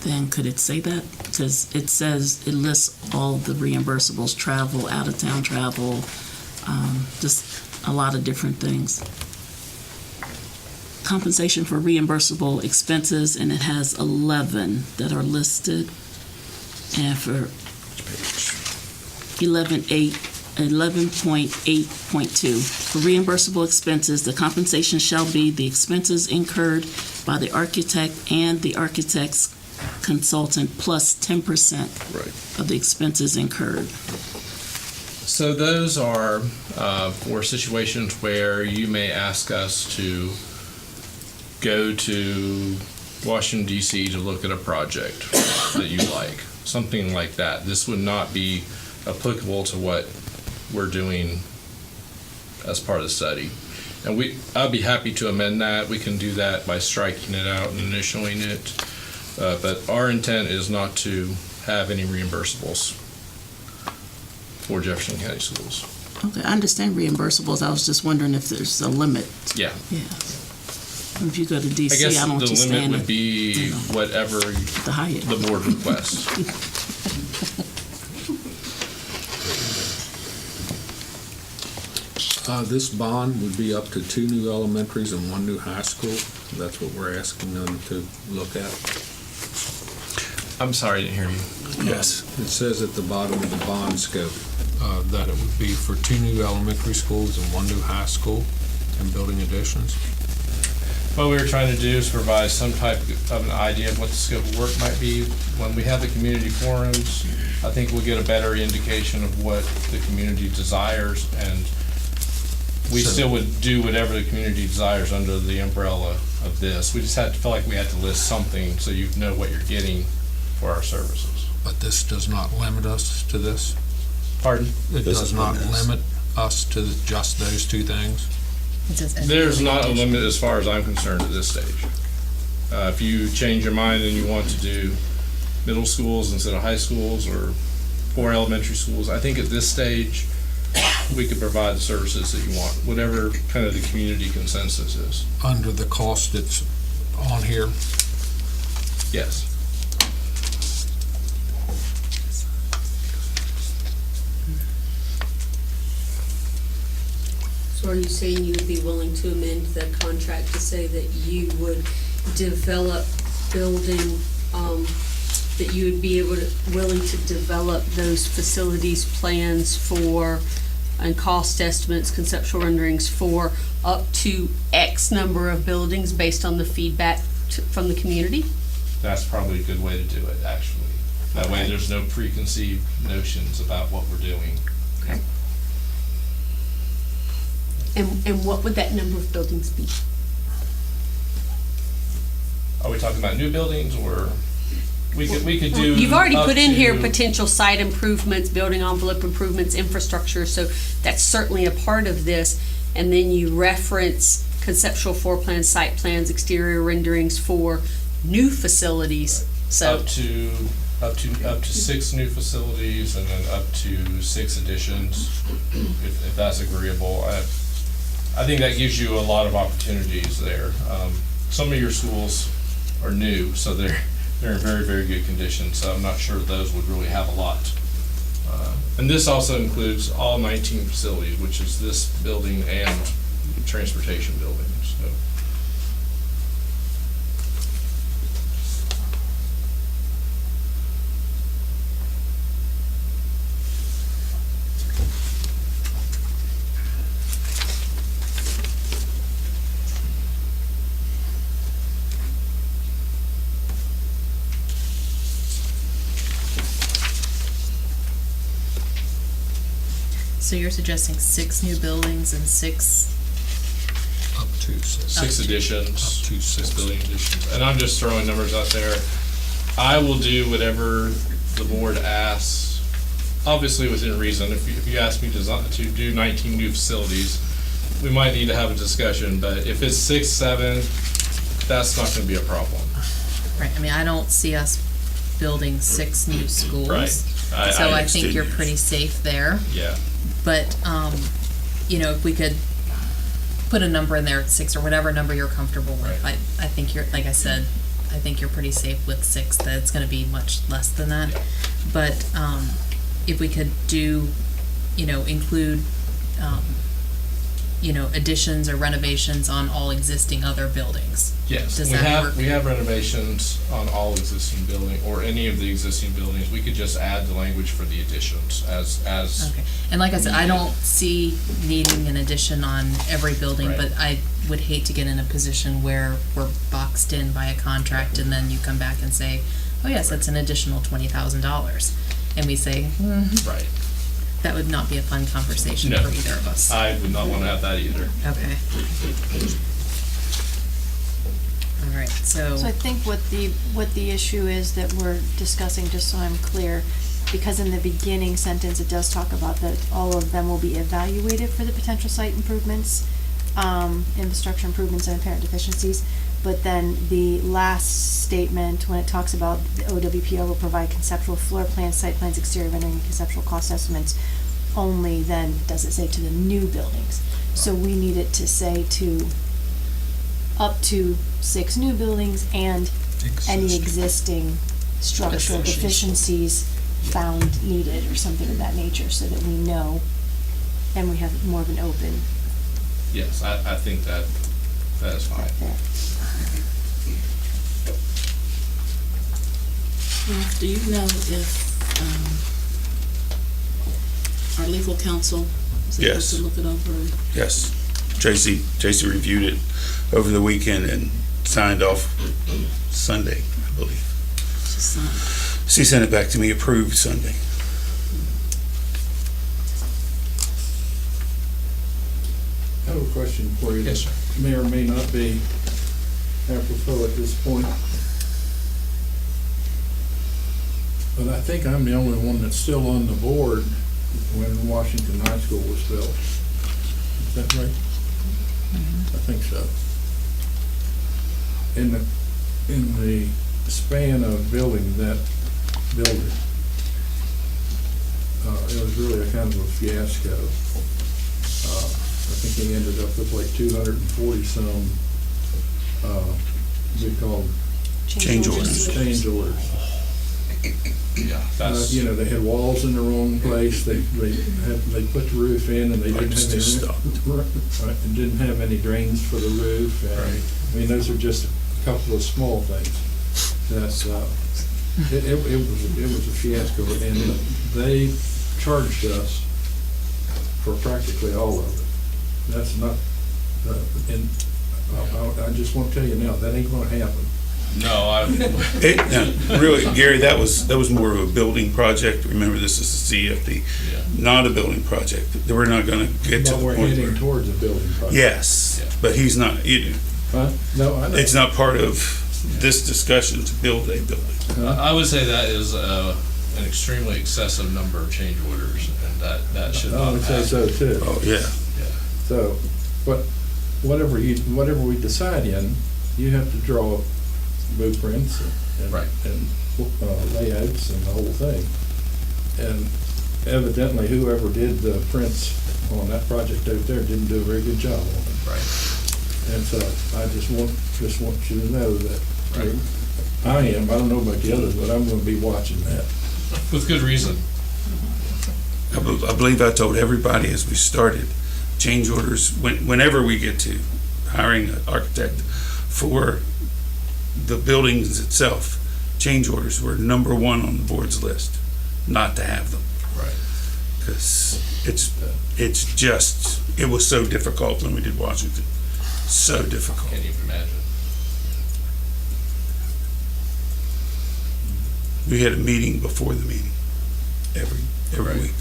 then could it say that? Because it says, it lists all the reimbursables, travel, out-of-town travel, just a lot of different things. Compensation for reimbursable expenses, and it has 11 that are listed. And for 11.8.2, for reimbursable expenses, the compensation shall be the expenses incurred by the architect and the architect's consultant plus 10% of the expenses incurred. So those are for situations where you may ask us to go to Washington, D.C. to look at a project that you like, something like that. This would not be applicable to what we're doing as part of the study. And I'd be happy to amend that. We can do that by striking it out and initialing it. But our intent is not to have any reimbursables for Jefferson County Schools. Okay, I understand reimbursables. I was just wondering if there's a limit. Yeah. Yeah. If you go to DC, I guess I don't the understand limit would it. be whatever the board requests. This bond would be up to 2 new elementaries and 1 new high school. That's what we're asking them to look at. I'm sorry, I didn't hear you. Yes. It says at the bottom of the bond scope that it would be for 2 new elementary schools and 1 new high school and building additions. What we were trying to do is provide some type of an idea of what the scope of work might be. When we have the community forums, I think we'll get a better indication of what the community desires, and we still would do whatever the community desires under the umbrella of this. We just had to feel like we had to list something so you know what you're getting for our services. But this does not limit us to this? Pardon? It does not limit us to just those 2 things? There's not a limit as far as I'm concerned at this stage. If you change your mind and you want to do middle schools instead of high schools or 4 elementary schools, I think at this stage we could provide the services that you want, whatever kind of the community consensus is. Under the cost that's on here? Yes. So are you saying you would be willing to amend the contract to say that you would develop building, that you would be willing to develop those facilities plans for, and cost estimates, conceptual renderings for up to X number of buildings based on the feedback from the community? that's probably a good way to do it, actually. That way there's no preconceived notions about what we're doing. Okay. And what would that number of buildings be? Are we talking about new buildings, or we could do? You've already up put in here to- potential site improvements, building envelope improvements, infrastructure, so that's certainly a part of this. And then you reference conceptual floor plans, site plans, exterior renderings for new facilities, so. Up to 6 new facilities, and then up to 6 additions, if that's agreeable. I think that gives you a lot of opportunities there. Some of your schools are new, so they're in very, very good condition, so I'm not sure those would really have a lot. And this also includes all 19 facilities, which is this building and transportation buildings. So. So you're suggesting 6 new buildings and 6? Up to 6. 6 additions. Up to 6 6. building additions. And I'm just throwing numbers out there. I will do whatever the board asks, obviously within reason. If you ask me to do 19 new facilities, we might need to have a discussion, but if it's 6, 7, that's not gonna be a problem. Right, I mean, I don't see us building 6 new schools. Right. So I think you're pretty safe there. Yeah. But, you know, if we could put a number in there at 6 or whatever number you're comfortable with, Right. I think you're, like I said, I think you're pretty safe with 6, that it's gonna be much less than that. Yeah. But, if we could do, you know, include, you know, additions or renovations on all existing other buildings. Yes, Does we that have, work? we have renovations on all existing building, or any of the existing buildings. We could just add the language for the additions as. Okay, and like I said, I don't see needing an addition on every building, Right. but I would hate to get in a position where we're boxed in by a contract and then you come back and say, oh yes, that's an additional $20,000. And we say, Right. that would not be a fun conversation No. for either of us. I would not want to have that either. Okay. All right, So I think what the issue is that we're discussing, just so I'm clear, because in the beginning sentence, it does talk about that all of them will be evaluated for the potential site improvements, infrastructure improvements and apparent deficiencies. But then the last statement, when it talks about the OWPO will provide conceptual floor plans, site plans, exterior rendering, and conceptual cost estimates, only then does it say to the new buildings. So we need it to say to up to 6 new buildings and any existing structural deficiencies found needed or something of that nature, so that we know and we have more of an open. Yes, I think that is fine. Ralph, do you know if our legal counsel is able Yes. to look it over? Yes. Tracy reviewed it over the weekend and signed off Sunday, I believe. She sent it back to me approved Sunday. I have a question for you. Yes, sir. That may or may not be apropos at this point. But I think I'm the only one that's still on the board when Washington High School was built. Is that right? I think so. In the span of building that building, it was really a kind of a fiasco. I think they ended up with like 240 some, we called Change orders. Change orders. Yeah, that's. You know, they had walls in the wrong place, they put the roof in and they didn't Lights have just any, stopped. right, and didn't have any drains for the roof. And, Right. I mean, those are just a couple of small things. That's, it was a fiasco, and they charged us for practically all of it. That's not, and I just want to tell you now, that ain't gonna happen. No, Really, Gary, that was more of a building project. Remember, this is a CFP, not a building project. We're not gonna get to But the we're point heading where. towards a building project. Yes, but he's not, Huh? No, I know. it's not part of this discussion to build a building. I would say that is an extremely excessive number of change orders, and that should I not would say happen. so too. Oh, yeah. So, but whatever we decide in, you have to draw blueprints and layouts and the whole thing. And evidently, whoever did the prints on that project out there didn't do a very good job on it. Right. And so I just want you to know that I don't know about the others, but I'm gonna be watching that. With good reason. I believe I told everybody as we started, change orders, whenever we get to hiring an architect for the buildings itself, change orders were number one on the board's list, not to have them. Right. Because it was so difficult when we did Washington. So difficult. Can't even imagine. We had a meeting before the meeting, every week.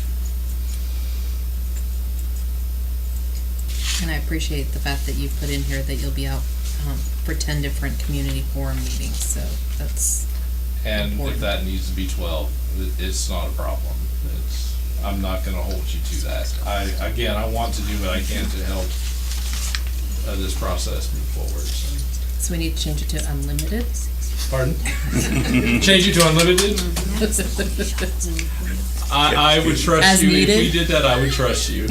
And I appreciate the fact that you put in here that you'll be out for 10 different community forum meetings, so that's And important. if that needs to be 12, it's not a problem. I'm not gonna hold you to that. I want to do what I can to help this process move forward, so. So we need to change it to unlimited? Pardon? Change it to unlimited? I would trust As you. needed? If we did that, I would trust you.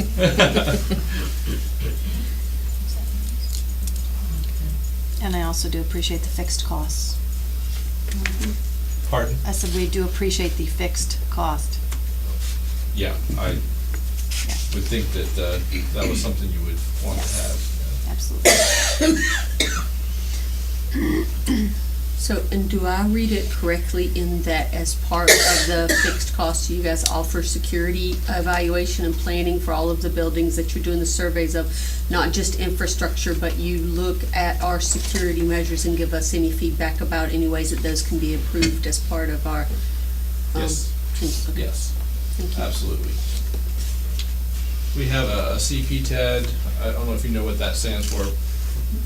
And I also do appreciate the fixed costs. Pardon? I said we do appreciate the fixed cost. Yeah, I would think that that was something you would want to have. Absolutely. So, and do I read it correctly in that as part of the fixed costs, you guys offer security evaluation and planning for all of the buildings that you're doing the surveys of, not just infrastructure, but you look at our security measures and give us any feedback about any ways that those can be improved as part of our, Yes. okay. Yes. Thank you. Absolutely. We have a CPTED. I don't know if you know what that stands for.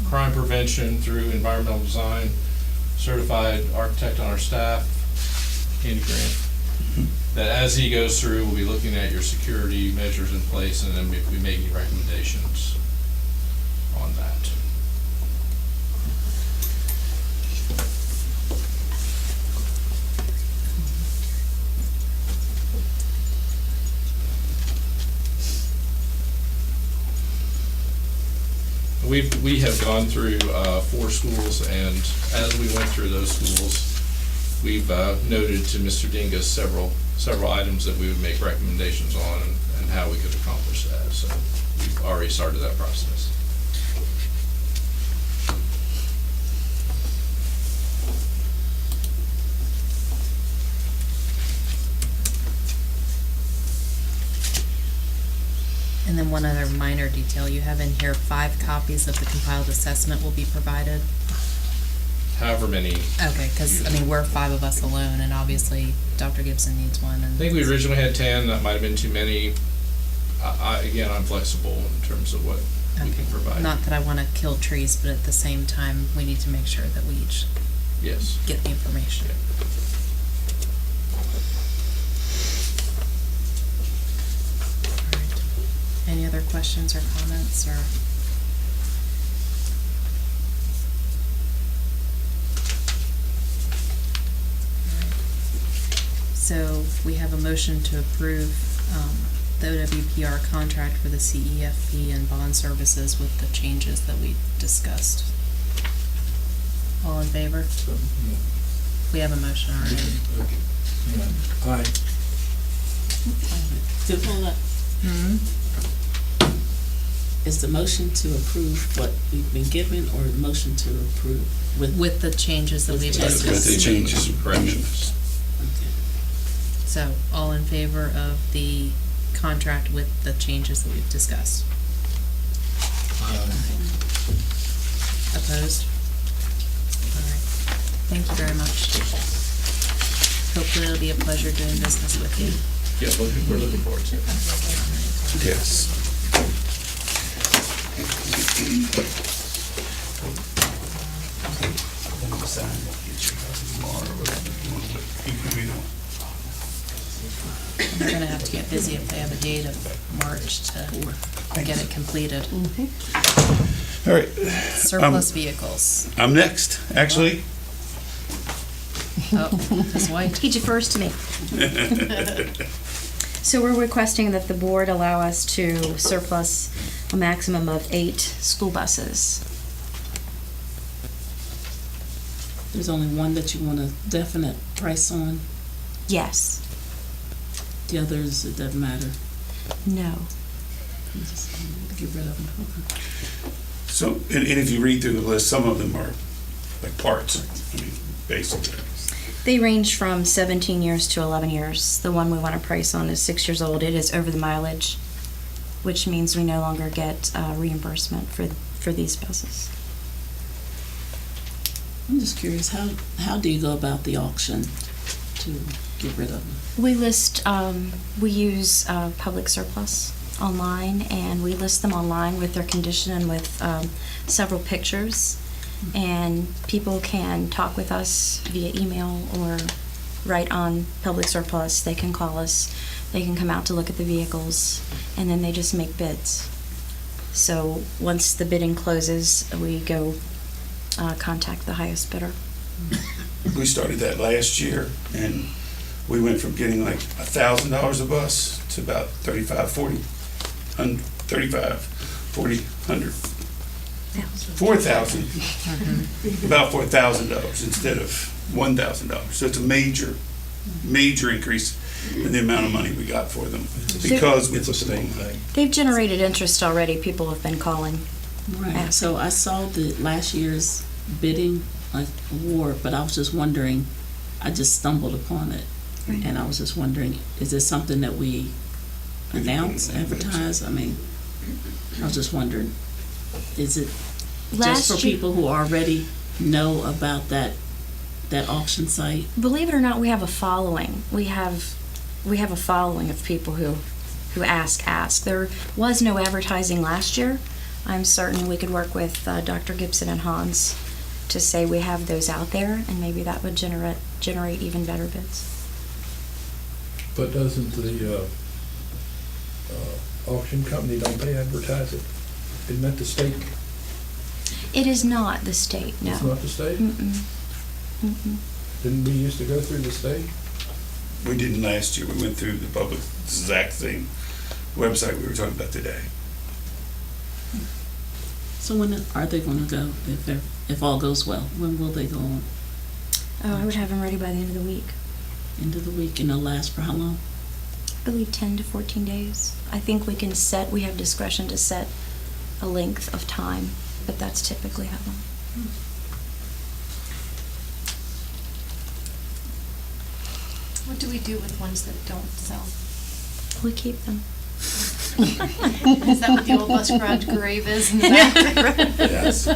Crime Prevention through Environmental Design. Certified architect on our staff, Andy Grant. That as he goes through, we'll be looking at your security measures in place, and then we'll be making recommendations on that. We have gone through 4 schools, and as we went through those schools, we've noted to Mr. Dingus several items that we would make recommendations on and how we could accomplish that. So we've already started that process. And then one other minor detail, you have in here 5 copies of the compiled assessment will be provided. However many. Okay, because, I mean, we're 5 of us alone, and obviously Dr. Gibson needs one. I think we originally had 10, that might have been too many. Again, I'm flexible in terms of what we can provide. Not that I want to kill trees, but at the same time, we need to make sure that we each Yes. get the information. Any other questions or comments, or? So we have a motion to approve the OWPR contract for the CEFP and bond services with the changes that we discussed. All in favor? We have a motion already. Aye. Hold up. Is the motion to approve what we've been given, or the motion to approve With the changes that we've discussed. With the changes and corrections. So, all in favor of the contract with the changes that we've discussed? Opposed? All right. Thank you very much. Hopefully it'll be a pleasure doing business with you. Yeah, we're looking forward to it. Yes. They're gonna have to get busy if they have a date of March to get it completed. All right. Surplus vehicles. I'm next, actually. Oh, his wife. He defers to me. So we're requesting that the board allow us to surplus a maximum of 8 school buses. There's only one that you want a definite price on. Yes. The others, it doesn't matter. No. Just get rid of them. Okay. So, and if you read through the list, some of them are like parts, I mean, basically. They range from 17 years to 11 years. The one we want to price on is 6 years old. It is over the mileage, which means we no longer get reimbursement for these buses. I'm just curious, how do you go about the auction to get rid of them? We list, we use public surplus online, and we list them online with their condition and with several pictures. And people can talk with us via email or write on public surplus. They can call us. They can come out to look at the vehicles, and then they just make bids. So once the bidding closes, we go contact the highest bidder. We started that last year, and we went from getting like $1,000 a bus to about 4,000, 4,000, about $4,000 instead of $1,000. So it's a major increase in the amount of money we got for them because it's the same thing. They've generated interest already. People have been calling. Right. So I saw the last year's bidding award, but I was just wondering, I just stumbled upon it. Right. And I was just wondering, is this something that we announce, advertise? I mean, I was just wondering, is it just for people who already know about that auction site? Believe it or not, we have a following. We have a following of people who ask. There was no advertising last year. I'm certain we could work with Dr. Gibson and Hans to say we have those out there, and maybe that would generate even better bids. But doesn't the auction company, don't they advertise it? Isn't that the state? It is not the state, no. It's not the state? Mm-mm. Mm-mm. Didn't we used to go through the state? We didn't last year. We went through the public, exact same website we were talking about today. So when are they going to go, if all goes well? When will they go on? Oh, I would have them ready by the end of the week. End of the week, and they'll last for how long? I believe 10 to 14 days. I think we have discretion to set a length of time, but that's typically how long. What do we do with ones that don't sell? We keep them. Is that what the old bus garage grave is in the back? Yes.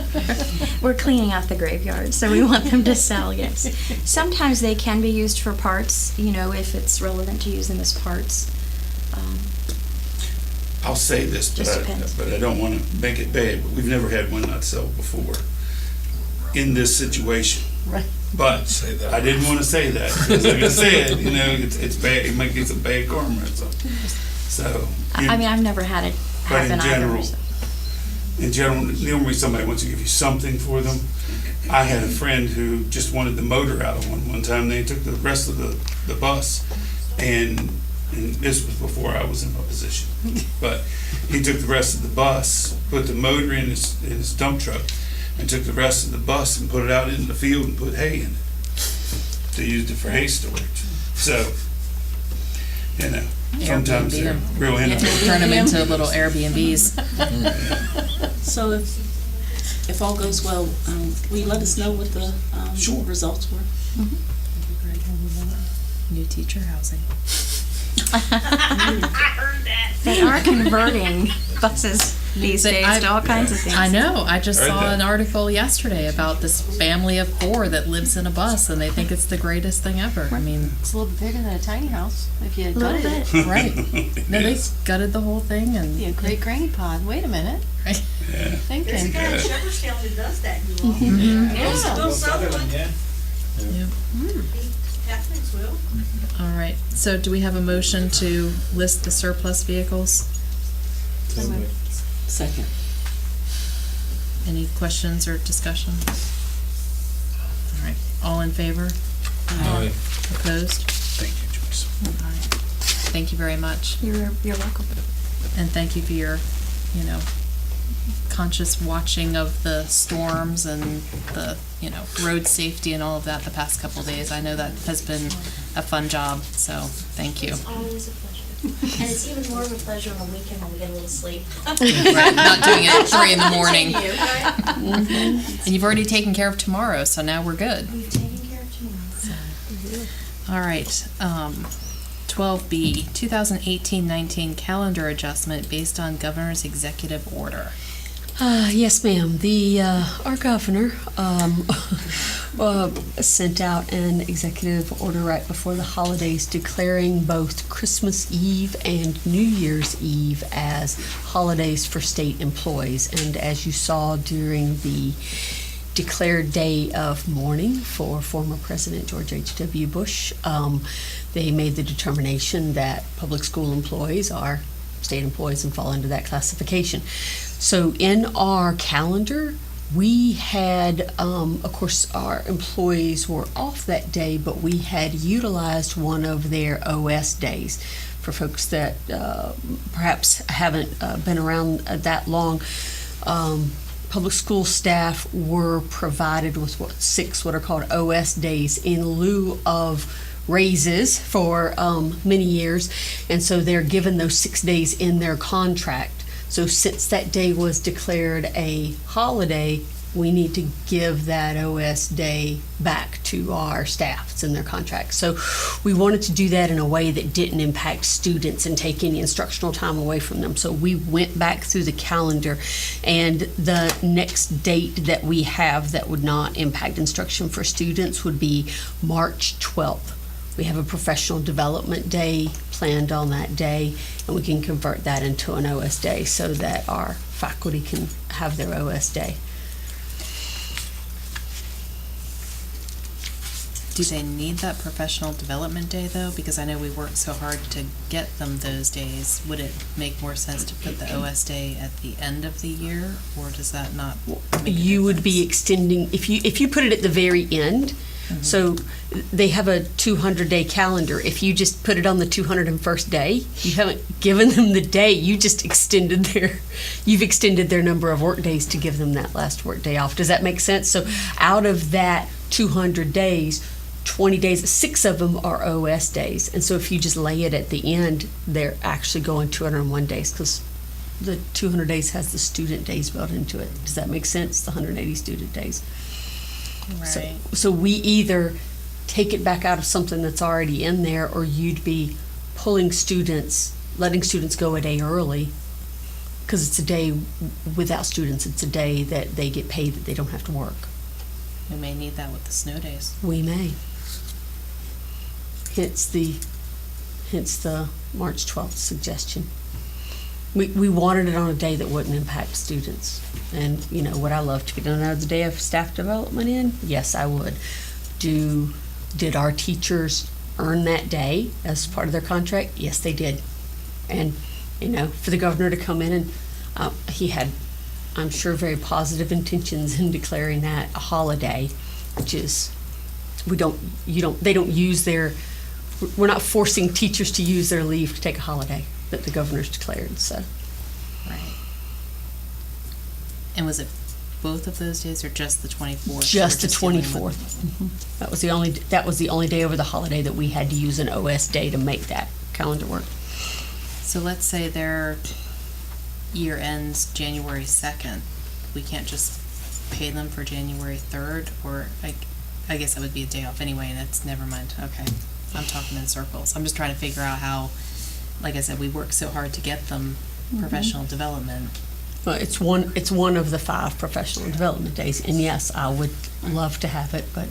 We're cleaning out the graveyard, so we want them to sell, yes. Sometimes they can be used for parts, if it's relevant to use them as parts. I'll say this, but I don't want to make it bad, but we've never had one not sell before in this situation. Right. But I didn't want to say that, because like I said, it's bad, it might get some bad karma or something. So. I've never had it happen either. In general, normally somebody wants to give you something for them. I had a friend who just wanted the motor out of one time. They took the rest of the bus, and this was before I was in my position. But he took the rest of the bus, put the motor in his dump truck, and took the rest of the bus and put it out in the field and put hay in it. They used it for hay storage. So, sometimes they're real innovative. Turn them into little Airbnbs. So if all goes well, will you let us know what the results were? Mm-hmm. New teacher housing. I heard that. They are converting buses these But days to all kinds of things. I know. I just Heard saw that. an article yesterday about this family of 4 that lives in a bus, and they think it's the greatest thing ever. I mean, It's a little bit bigger than a tiny house if you had Little gutted bit. it. right? No, they gutted the whole thing, and Be a great granny pod. Wait a minute. Yeah. Thinking. There's a guy in Jefferson that does that, you all. Yeah. Still Sutherland. Yep. Catholics will. All right. So, do we have a motion to list the surplus vehicles? Second. Any questions or discussion? All right. All in favor? Aye. Opposed? Thank you, Joyce. All right. Thank you very much. You're welcome. And thank you for your, conscious watching of the storms and the, road safety and all of that the past couple of days. I know that has been a fun job, so thank you. It's always a pleasure. And it's even more of a pleasure on weekend when we get a little sleep. Right, not doing it at 3 in the morning. Continue, right? And you've already taken care of tomorrow, so now we're good. We've taken care of tomorrow. All right, 12B, 2018-19 calendar adjustment based on governor's executive order. Yes, ma'am. Our governor sent out an executive order right before the holidays declaring both Christmas Eve and New Year's Eve as holidays for state employees. And as you saw during the declared day of mourning for former President George H.W. Bush, they made the determination that public school employees are state employees and fall into that classification. So in our calendar, we had, of course, our employees were off that day, but we had utilized one of their OS days. For folks that perhaps haven't been around that long, public school staff were provided with 6 what are called OS days in lieu of raises for many years, and so they're given those 6 days in their contract. So since that day was declared a holiday, we need to give that OS day back to our staff. It's in their contract. So we wanted to do that in a way that didn't impact students and take any instructional time away from them. So we went back through the calendar, and the next date that we have that would not impact instruction for students would be March 12th. We have a professional development day planned on that day, and we can convert that into an OS day so that our faculty can have their OS day. Do they need that professional development day, though? Because I know we worked so hard to get them those days. Would it make more sense to put the OS day at the end of the year, or does that not make a You would be extending, if you put it at the very end, so they have a 200-day calendar. If you just put it on the 201st day, you haven't given them the day, you just extended their number of work days to give them that last work day off. Does that make sense? So out of that 200 days, 20 days, 6 of them are OS days. And so if you just lay it at the end, they're actually going 201 days because the 200 days has the student days built into it. Does that make sense? The 180 student days. Right. So we either take it back out of something that's already in there, or you'd be pulling students, letting students go a day early, because it's a day without students. It's a day that they get paid that they don't have to work. We may need that with the snow days. We may. Hence the March 12th suggestion. We wanted it on a day that wouldn't impact students. And, would I love to get another day of staff development in? Yes, I would. Did our teachers earn that day as part of their contract? Yes, they did. And, for the governor to come in and he had, I'm sure, very positive intentions in declaring that a holiday, which is, they don't use we're not forcing teachers to use their leave to take a holiday that the governor's declared, so. Right. And was it both of those days or just the 24th? Just the 24th. Mm-hmm. That was the only day over the holiday that we had to use an OS day to make that calendar work. So let's say their year ends January 2nd. We can't just pay them for January 3rd, or I guess that would be a day off anyway, and that's, never mind. Okay. I'm talking in circles. I'm just trying to figure out how, like I said, we work so hard to get them professional development. Well, it's one of the 5 professional development days, and yes, I would love to have it, but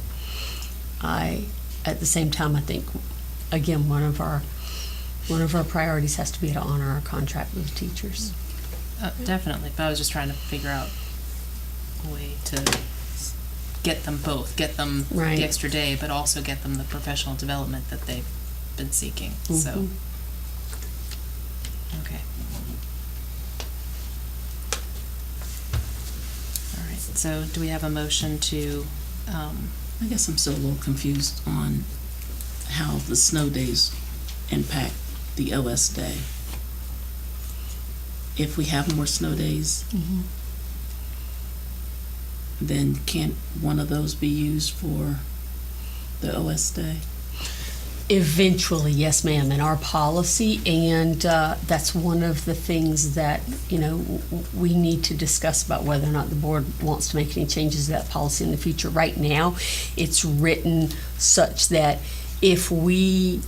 at the same time, I think, again, one of our priorities has to be to honor our contract with the teachers. Definitely, but I was just trying to figure out a way to get them both, get them Right. the extra day, but also get them the professional development that they've been seeking, so. Mhm. Okay. All right, so do we have a motion to, I guess I'm still a little confused on how the snow days impact the OS day. If we have more snow days, then can't one of those be used for the OS day? Eventually, yes, ma'am, in our policy, and that's one of the things that, we need to discuss about whether or not the board wants to make any changes to that policy in the future. Right now, it's written such that if we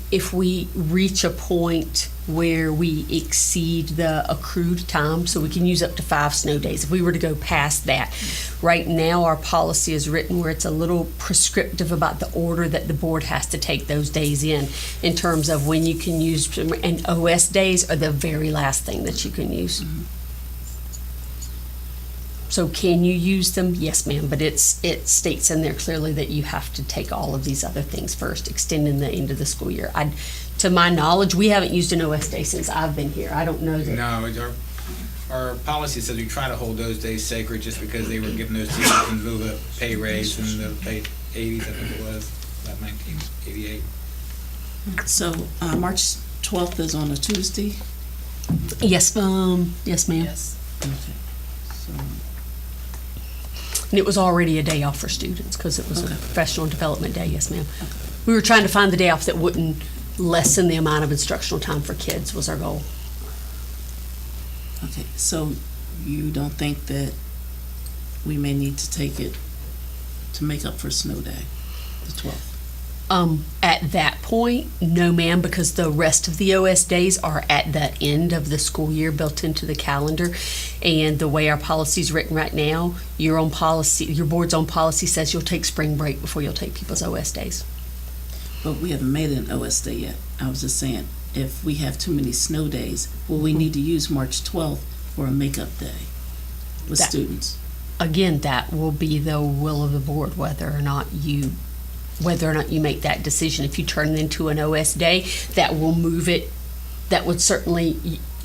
reach a point where we exceed the accrued time, so we can use up to 5 snow days. If we were to go past that, right now our policy is written where it's a little prescriptive about the order that the board has to take those days in terms of when you can use, and OS days are the very last thing that you can use. So can you use them? Yes, ma'am, but it states in there clearly that you have to take all of these other things first, extending the end of the school year. To my knowledge, we haven't used an OS day since I've been here. I don't know that. No, our policy says we try to hold those days sacred just because they were given those teachers in lieu of the pay raise in the late 80s, I think it was, about 1988. So March 12th is on a Tuesday? Yes, yes, ma'am. yes? Okay. So, And it was already a day off for students because it was a professional development day. Yes, ma'am. We were trying to find the day off that wouldn't lessen the amount of instructional time for kids was our goal. okay, so you don't think that we may need to take it to make up for snow day, the 12th? At that point, no, ma'am, because the rest of the OS days are at the end of the school year built into the calendar. And the way our policy is written right now, your board's own policy says you'll take spring break before you'll take people's OS days. But we haven't made it an OS day yet. I was just saying, if we have too many snow days, will we need to use March 12th for a makeup day with students? Again, that will be the will of the board, whether or not you make that decision. If you turn it into an OS day, that will move it, that would certainly,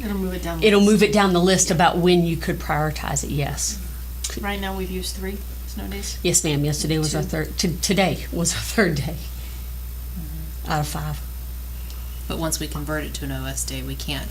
It'll move it down. it'll move it down the list about when you could prioritize it, yes. Right now, we've used 3 snow days. Yes, ma'am, yesterday was our today was our 3rd day out of 5. But once we convert it to an OS day, we can't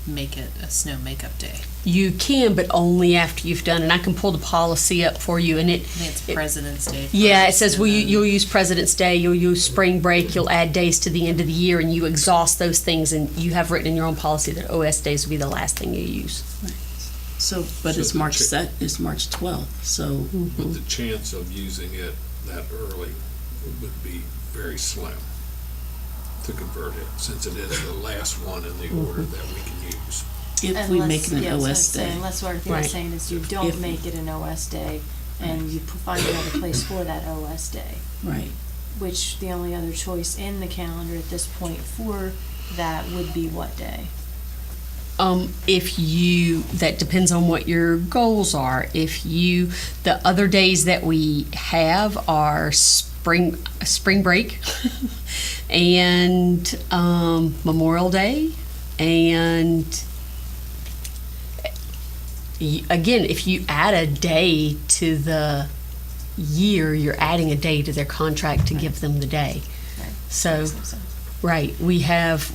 make it a snow makeup day. You can, but only after you've done, and I can pull the policy up for you, and I think it's President's Day. yeah, it first, says, and well, then- you'll use President's Day, you'll use spring break, you'll add days to the end of the year, and you exhaust those things, and you have written in your own policy that OS days will be the last thing you use. So, but So it's the March cha- it's March 12th, so But the chance of using it that early would be very slim to convert it, since it is the last one in the order that we can use. if we make it an Yeah, that's what I'm OS day. saying. That's what I think I'm Right. saying, is you don't If- make it an OS day, and you find another place for that OS day. Right. Which the only other choice in the calendar at this point for that would be what day? That depends on what your goals are. The other days that we have are spring break and Memorial Day, and again, if you add a day to the year, you're adding a day to their contract to give them the day. Right. So, Makes no sense. right, we have,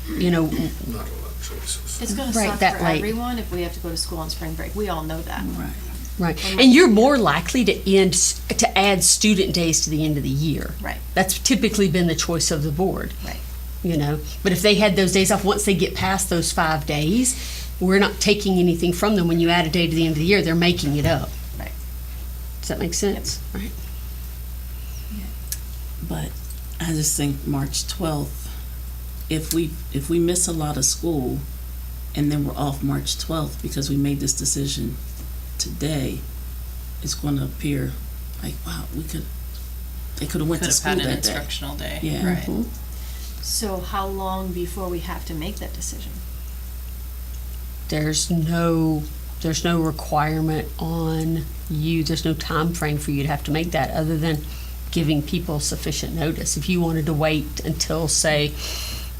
Not a lot of choices. It's gonna Right, suck that for late. everyone if we have to go to school on spring break. We all know that. Right. Right, and you're more likely to add student days to the end of the year. Right. That's typically been the choice of the board. Right. But if they had those days off, once they get past those 5 days, we're not taking anything from them. When you add a day to the end of the year, they're making it up. Right. Does that make sense? Right. But I just think March 12th, if we miss a lot of school and then we're off March 12th because we made this decision today, it's going to appear like, wow, they could have went to school Could have had an that day. instructional day. Yeah. Right. So how long before we have to make that decision? There's no requirement on you, there's no time frame for you to have to make that, other than giving people sufficient notice. If you wanted to wait until, say,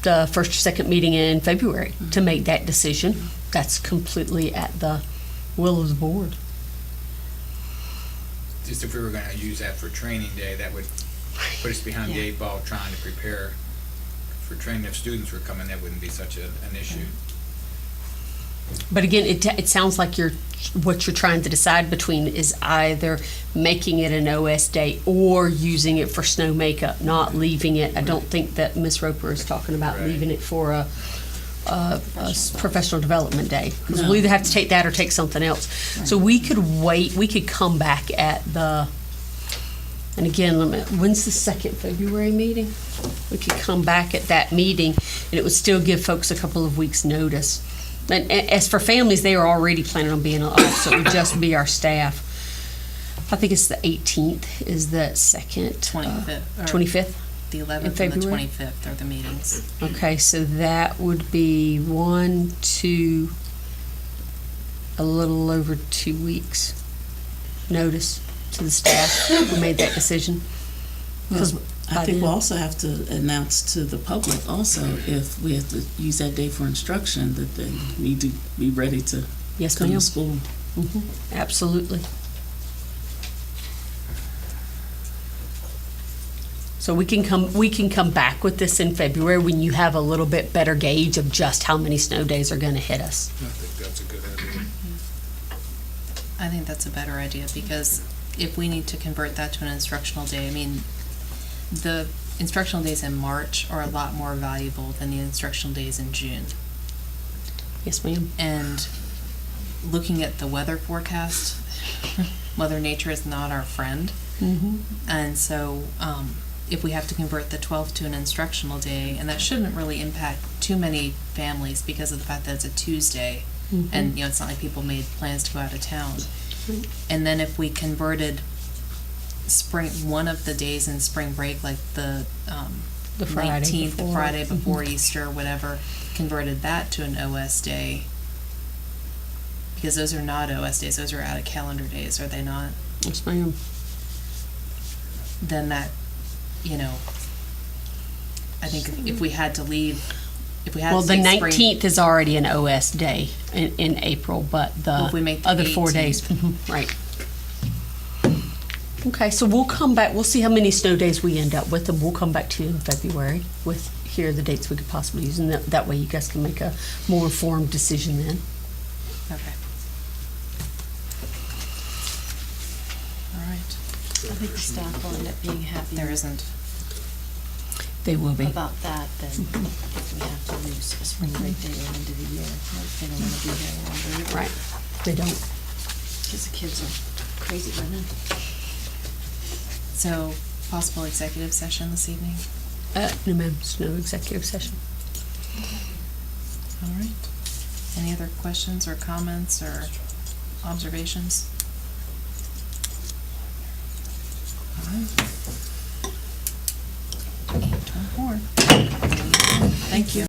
the first or second meeting in February to make that decision, that's completely at the will of the board. Just if we were gonna use that for training day, that would put us behind the 8 ball trying to prepare for training. If students were coming, that wouldn't be such an issue. But again, it sounds like what you're trying to decide between is either making it an OS day or using it for snow makeup, not leaving it. I don't think that Ms. Roper is talking about leaving it for a professional development day. Because we'll either have to take that or take something else. So we could wait, we could come back at and again, when's the second February meeting? We could come back at that meeting and it would still give folks a couple of weeks' notice. And as for families, they are already planning on being off, so it would just be our staff. I think it's the 18th is the second. 25th. 25th? The 11th In and the February? 25th are the meetings. Okay, so that would be a little over 2 weeks notice to the staff who made that decision. Because I think we'll also have to announce to the public also, if we have to use that day for instruction, that they need to be ready to come to school. Absolutely. So we can come back with this in February when you have a little bit better gauge of just how many snow days are going to hit us. I think that's a good idea. I think that's a better idea, because if we need to convert that to an instructional day, I mean, the instructional days in March are a lot more valuable than the instructional days in June. Yes, ma'am. And looking at the weather forecast, Mother Nature is not our friend. And so if we have to convert the 12th to an instructional day, and that shouldn't really impact too many families because of the fact that it's a Tuesday, and it's not like people made plans to go out of town. And then if we converted one of the days in spring break, like the Friday 19th, the before. Friday before Easter, whatever, converted that to an OS day, because those are not OS days, those are out of calendar days, are they not? Yes, ma'am. Then that, I think if we had to leave, Well, the to take spring- 19th is already an OS day in April, but Well, if we the make the other 4 days, 18th. right. Okay, so we'll come back, we'll see how many snow days we end up with, and we'll come back to you in February with, here are the dates we could possibly use, and that way you guys can make a more informed decision then. Okay. All right. I think the staff will end up being happy. There isn't. They will be. About that, then if we have to lose a spring break day at the end of the year, they don't want to be here longer. Right, they don't. Because the kids are crazy by then. So, possible executive session this evening? No, ma'am, it's no executive session. All right. Any other questions or comments or observations? All right. 8:24. Thank you.